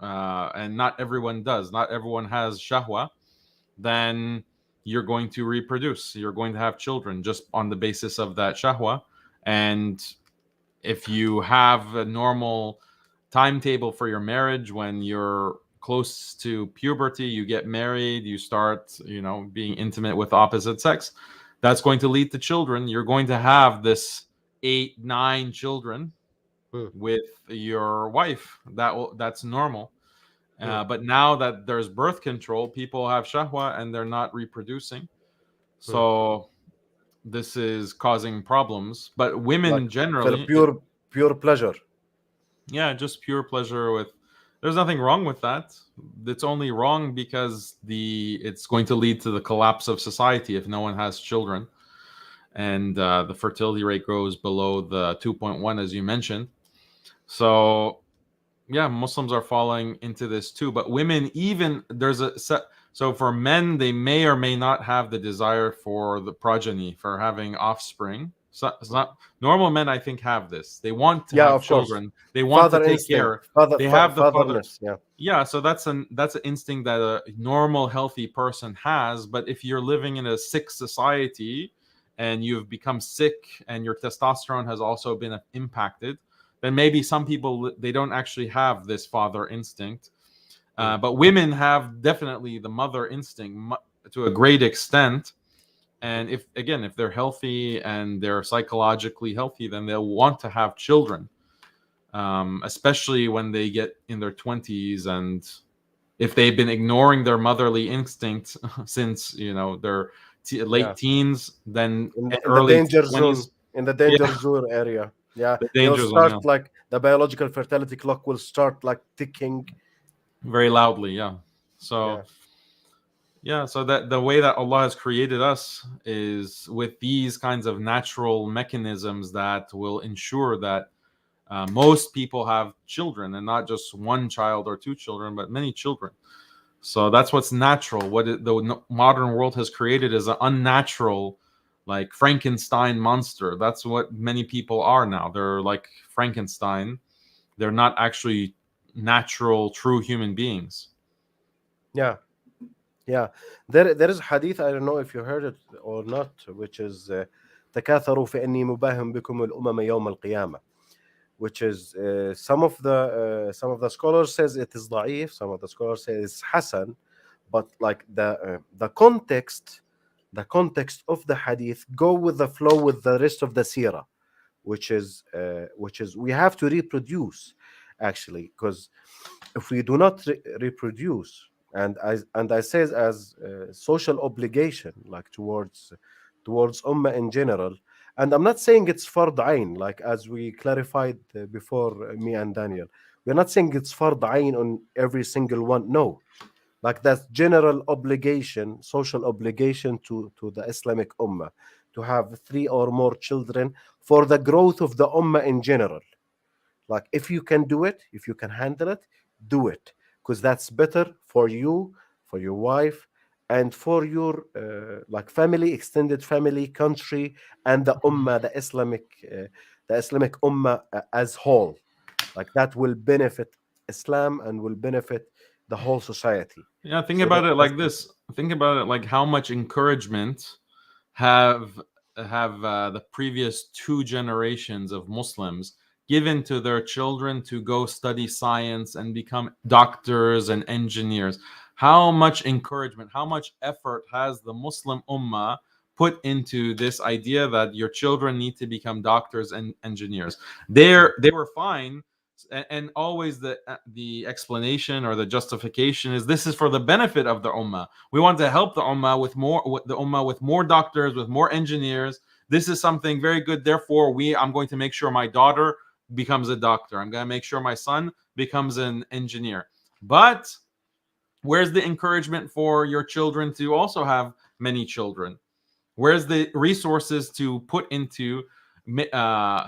and not everyone does, not everyone has shahwa, then you're going to reproduce. You're going to have children just on the basis of that shahwa. And if you have a normal timetable for your marriage, when you're close to puberty, you get married, you start, being intimate with the opposite sex, that's going to lead to children. You're going to have this 8, 9 children with your wife. That's normal. But now that there's birth control, people have shahwa and they're not reproducing. So this is causing problems. But women Like, for generally, pure pleasure. just pure pleasure. There's nothing wrong with that. It's only wrong because it's going to lead to the collapse of society if no one has children, and the fertility rate goes below the 2.1, as you mentioned. So yeah, Muslims are falling into this too. But women, even so for men, they may or may not have the desire for the progeny, for having offspring. So it's not normal. Men, I think, have this. They want to have Of course. children. They want Father to take instinct. care. They have the father. Fatherness. Yeah. Yeah, so that's an instinct that a normal, healthy person has. But if you're living in a sick society and you've become sick and your testosterone has also been impacted, then maybe some people, they don't actually have this father instinct. But women have definitely the mother instinct to a great extent. And if they're healthy and they're psychologically healthy, then they'll want to have children, especially when they get in their 20s. And if they've been ignoring their motherly instinct since, their late teens, then In the early danger 20s, zone. In the danger zone area. Yeah. the They'll danger zone, start like the biological fertility clock will start like ticking. very loudly. Yeah. So so that the way that Allah has created us is with these kinds of natural mechanisms that will ensure that most people have children, and not just one child or 2 children, but many children. So that's what's natural. What the modern world has created is an unnatural, like Frankenstein monster. That's what many people are now. They're like Frankenstein. They're not actually natural, true human beings. Yeah. There is a hadith, I don't know if you heard it or not, which is تكاثروا فإني مباهم بكم الأمم يوم القيامة, which is some of the scholars says it is ضعيف, some of the scholars say it's hasan, but like the context of the hadith go with the flow with the rest of the seerah, which is we have to reproduce, actually, because if we do not reproduce, and I says as social obligation, like towards ummah in general, and I'm not saying it's fard ayn, like as we clarified before, me and Daniel, we're not saying it's fard ayn on every single one. No, like that's general obligation, social obligation to the Islamic ummah to have 3 or more children for the growth of the ummah in general. Like if you can do it, if you can handle it, do it, because that's better for you, for your wife, and for your like family, extended family, country, and the ummah, the Islamic ummah as whole. Like that will benefit Islam and will benefit the whole society. Yeah, think So about it like this. Think about it like how much encouragement have the previous 2 generations of Muslims given to their children to go study science and become doctors and engineers. How much encouragement, how much effort has the Muslim ummah put into this idea that your children need to become doctors and engineers. They were fine, and always the explanation or the justification is this is for the benefit of the ummah. We want to help the ummah with more doctors, with more engineers. This is something very good. Therefore, I'm going to make sure my daughter becomes a doctor. I'm going to make sure my son becomes an engineer. But where's the encouragement for your children to also have many children? Where's the resources to put into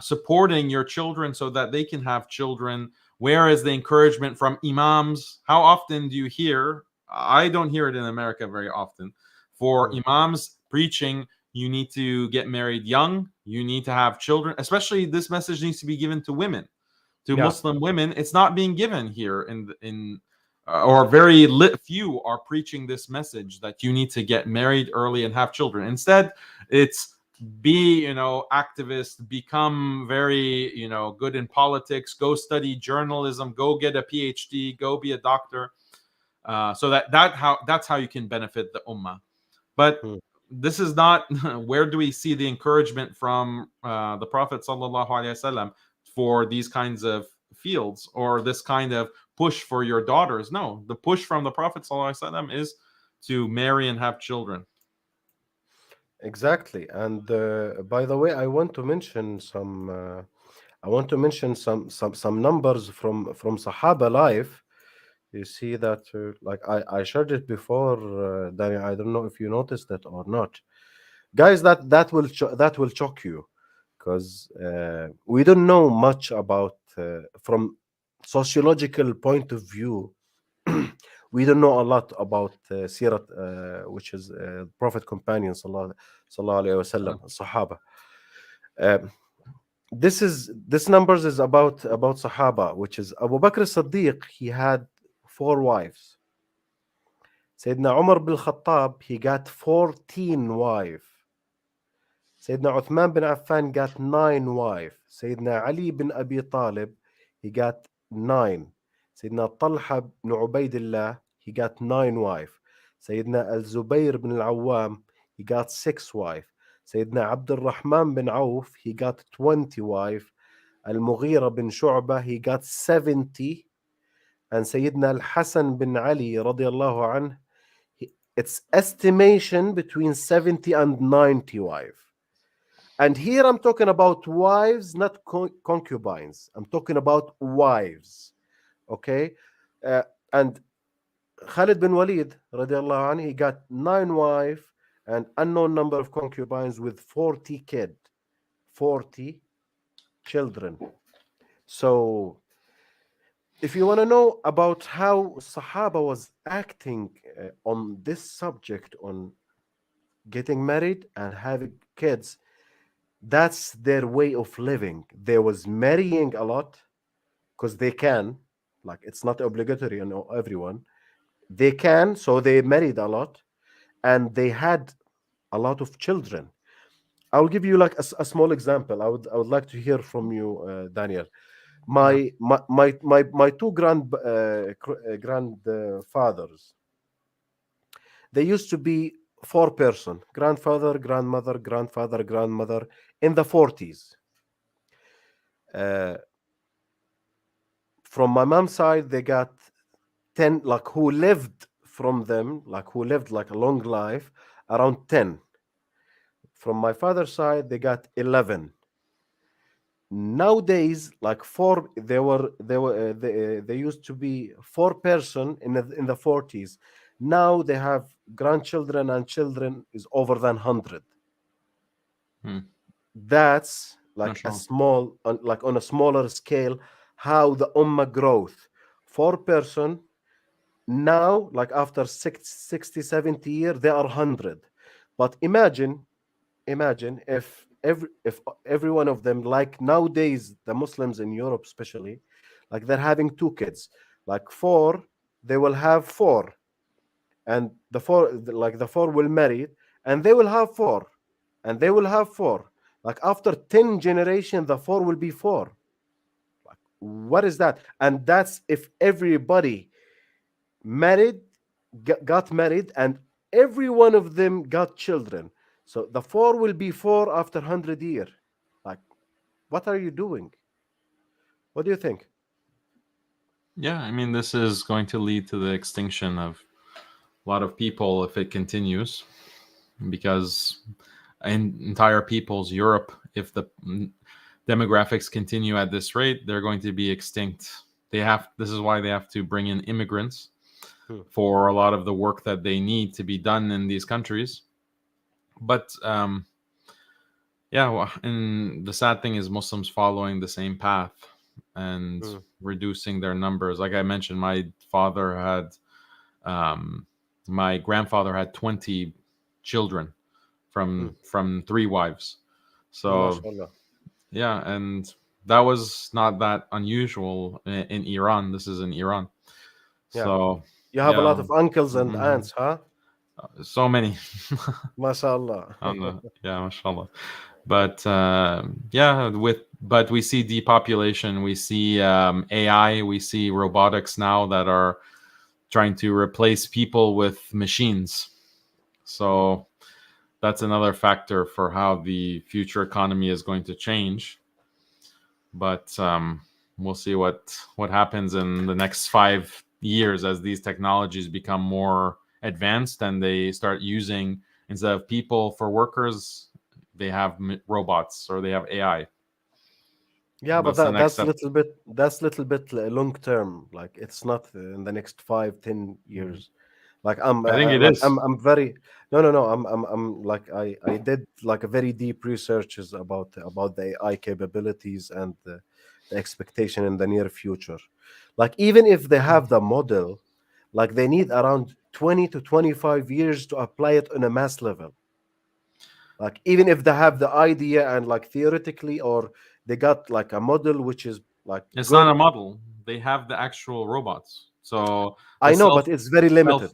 supporting your children so that they can have children? Where is the encouragement from imams? How often do you hear? I don't hear it in America very often. For imams preaching, you need to get married young. You need to have children. Especially this message needs to be given to women, to Muslim women. It's not being given here in or very few are preaching this message that you need to get married early and have children. Instead, it's be activist, become very good in politics, go study journalism, go get a PhD, go be a doctor, so that's how you can benefit the ummah. But this is not where do we see the encouragement from the Prophet sallallahu alaihi wasallam for these kinds of fields or this kind of push for your daughters? No, the push from the Prophet ﷺ is to marry and have children. Exactly. And by the way, I want to mention some. I want to mention some numbers from Sahaba life. You see that, like I shared it before, Danny. I don't know if you noticed that or not, guys. That will shock you, because we don't know much about from sociological point of view. We don't know a lot about Sirat, which is Prophet companions, sallallahu alaihi wasallam, Sahaba. Um, this numbers is about Sahaba, which is Abu Bakr as-Siddiq. He had 4 wives. Sayyidina Umar bin Khattab, he got 14 wives. Sayyidina Uthman bin Affan got 9 wives. Sayyidina Ali bin Abi Talib, he got 9. Sayyidina Talha bin Ubaidillah, he got 9 wives. Sayyidina Al-Zubayr bin Al-Awwam, he got 6 wives. Sayyidina Abdul Rahman bin Auf, he got 20 wives. Al-Mughira bin Shu'bah, he got 70. And Sayyidina Al-Hasan bin Ali, radiyallahu anhu, it's estimation between 70 and 90 wives. And here I'm talking about wives, not concubines. I'm talking about wives. Okay? And Khalid bin Walid, radiallahu anhu, he got 9 wives and unknown number of concubines with 40 kids, 40 children. So if you want to know about how Sahaba was acting on this subject, on getting married and having kids, that's their way of living. There was marrying a lot because they can, like it's not obligatory on everyone. They can, so they married a lot, and they had a lot of children. I'll give you like a small example. I would like to hear from you, Daniel. My 2 grandfathers, they used to be 4 person, grandfather, grandmother, grandfather, grandmother, in the 40s. From my mom's side, they got 10, like who lived from them, like who lived like a long life, around 10. From my father's side, they got 11. Nowadays, like 4, they used to be 4 person in the 40s. Now they have grandchildren and children is over than 100. That's like a small, like on a smaller scale, how the ummah growth. 4 person now, like after 60, 70 years, they are 100. But imagine if every one of them, like nowadays the Muslims in Europe especially, like they're having 2 kids, like 4, they will have 4, and the 4 will marry, and they will have 4, and they will have 4. Like after 10 generations, the 4 will be 4. Like, what is that? And that's if everybody married, got married, and every one of them got children. So the 4 will be 4 after 100 year. Like, what are you doing? What do you think? Yeah, I mean, this is going to lead to the extinction of a lot of people if it continues, because entire peoples, Europe, if the demographics continue at this rate, they're going to be extinct. This is why they have to bring in immigrants Hmm. for a lot of the work that they need to be done in these countries. But yeah, well, and the sad thing is Muslims following the same path and Hmm. reducing their numbers. Like I mentioned, um, my grandfather had 20 children Hmm. from 3 wives. So MashaAllah. yeah, and that was not that unusual in Iran. This is in Iran. Yeah. So You have a lot yeah, of uncles and mhm. aunts, huh? So many. MashaAllah. Yeah, mashallah. But yeah, but we see depopulation, we see AI, we see robotics now that are trying to replace people with machines. So that's another factor for how the future economy is going to change. But we'll see what happens in the next 5 years as these technologies become more advanced and they start using, instead of people for workers, they have robots or they have AI. Yeah, but That's the next step. that's little bit long term. Like it's not in the next 5, 10 years. Like I think it is. I'm very no. I'm like I did like a very deep researches about the AI capabilities and the expectation in the near future. Like even if they have the model, like they need around 20 to 25 years to apply it on a mass level. Like even if they have the idea and like theoretically, or they got like a model which is like It's not good. a model. They have the actual robots. So the I know, but it's very self limited.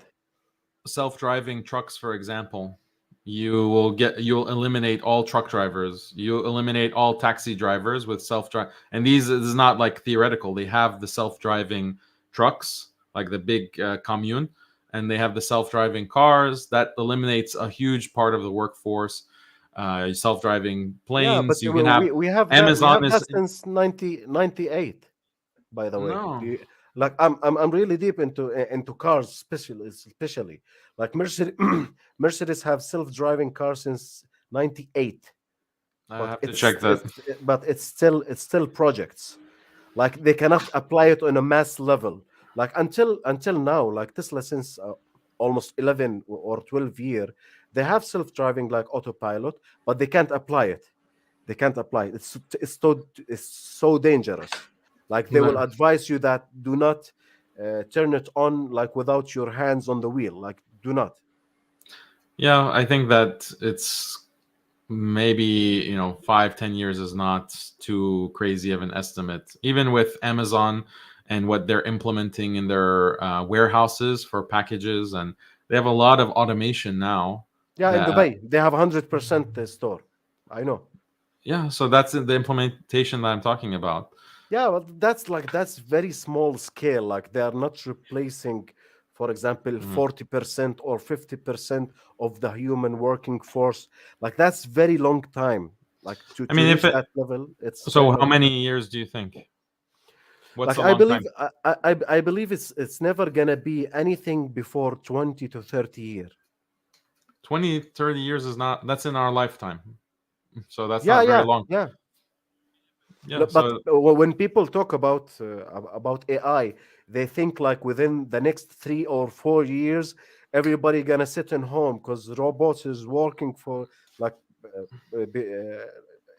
self-driving trucks, for example, you'll eliminate all truck drivers, you eliminate all taxi drivers with self-drive, and this is not like theoretical. They have the self-driving trucks, like the big commune, and they have the self-driving cars that eliminates a huge part of the workforce. Self-driving Yeah, but planes, you can have we Amazon have is that since 1998. By the way, no. like I'm really deep into cars, especially like Mercedes. Mercedes have self-driving cars since '98, I but have to check that. it's still projects. Like they cannot apply it on a mass level. Like until now, like Tesla since almost 11 or 12 year, they have self-driving like autopilot, but they can't apply it. They can't apply it. It's so dangerous. Like they will No. advise you that do not turn it on like without your hands on the wheel. Like do not. Yeah, I think that it's maybe 5-10 years is not too crazy of an estimate, even with Amazon and what they're implementing in their warehouses for packages, and they have a lot of automation now. Yeah, in that Dubai they have 100% store. I know. Yeah, so that's the implementation that I'm talking about. Yeah, but that's very small scale. Like they are not replacing, for example, Mhm. 40% or 50% of the human working force. Like that's very long time. Like I to mean, if reach it that level, it's very so how long many time. years do you think? What's Like a I long believe time? I believe it's never gonna be anything before 20 to 30 years. 20-30 years is not, that's in our lifetime, so that's Yeah, not very yeah, long. yeah. Yeah, But so when people talk about AI, they think like within the next 3 or 4 years, everybody gonna sit in home because robots is working for like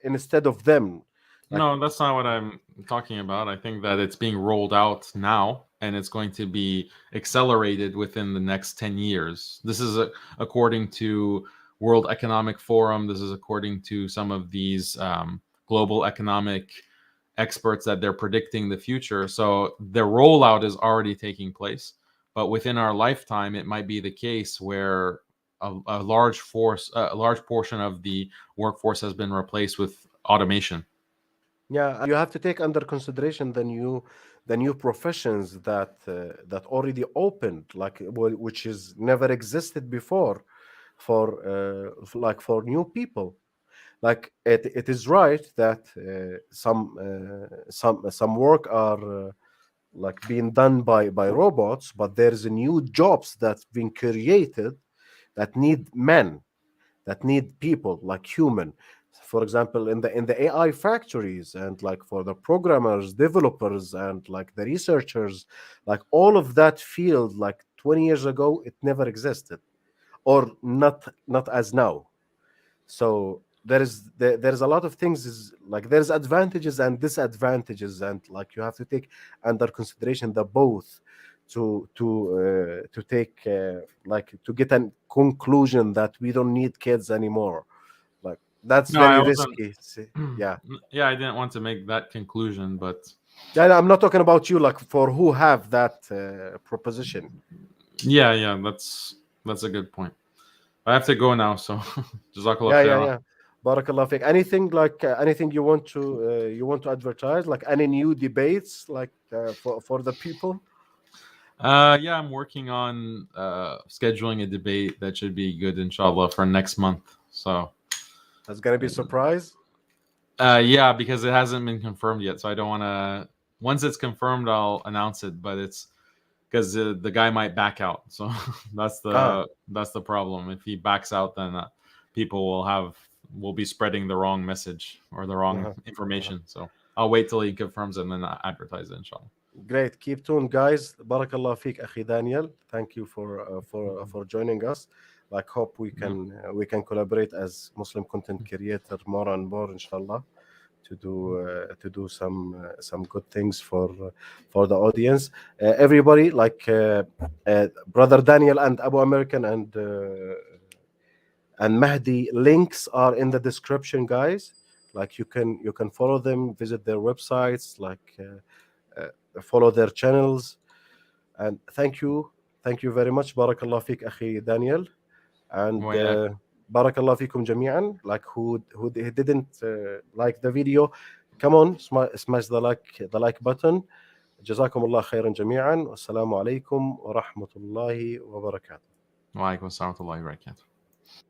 instead of them. Like no, that's not what I'm talking about. I think that it's being rolled out now and it's going to be accelerated within the next 10 years. This is according to World Economic Forum. This is according to some of these global economic experts that they're predicting the future. So the rollout is already taking place, but within our lifetime, it might be the case where a large portion of the workforce has been replaced with automation. yeah, and you have to take under consideration the new professions that already opened, like which is never existed before. for new people. Like it is right that some work are like being done by robots, but there's a new jobs that's been created that need men, that need people like human. For example, in the AI factories, and like for the programmers, developers, and like the researchers, like all of that field, like 20 years ago, it never existed, or not as now. So there's a lot of things, is like there's advantages and disadvantages, and like you have to take under consideration the both to take like to get a conclusion that we don't need kids anymore. Like that's No, I very wasn't. risky. Yeah. Yeah, I didn't want to make that conclusion, but Yeah, I'm not talking about you, like for who have that proposition. yeah, that's a good point. I have to go now, so Jazakallah Yeah, khairan. yeah. Barakallah fiqh. Anything like anything you want to advertise, like any new debates, like for the people? Yeah, I'm working on scheduling a debate that should be good, inshallah, for next month. So, That's gonna be a surprise. yeah, because it hasn't been confirmed yet, so I don't want to. Once it's confirmed, I'll announce it. But it's because the guy might back out, so Ah, that's the problem. If he backs out, then people will be spreading the wrong message or the wrong uh-huh, uh-huh. information. So I'll wait till he confirms it and then advertise it, inshallah. Great. Keep tuned, guys. Barakallah fiqh, Akhi Daniel. Thank you for joining us. Like, hope we can collaborate as Muslim content creator more and more, inshallah, to do some good things for the audience. Everybody, like brother Daniel and Abu American and Mahdi, links are in the description, guys. Like you can follow them, visit their websites, like follow their channels. And thank you very much. Barakallah fik, Akhi Daniel, and وياك. barakallah fikum jami'an. Like who didn't like the video, come on, smash the like button. جزاكم الله خيرا جميعا والسلام عليكم ورحمة الله وبركاته. وعليكم السلام ورحمة الله وبركاته.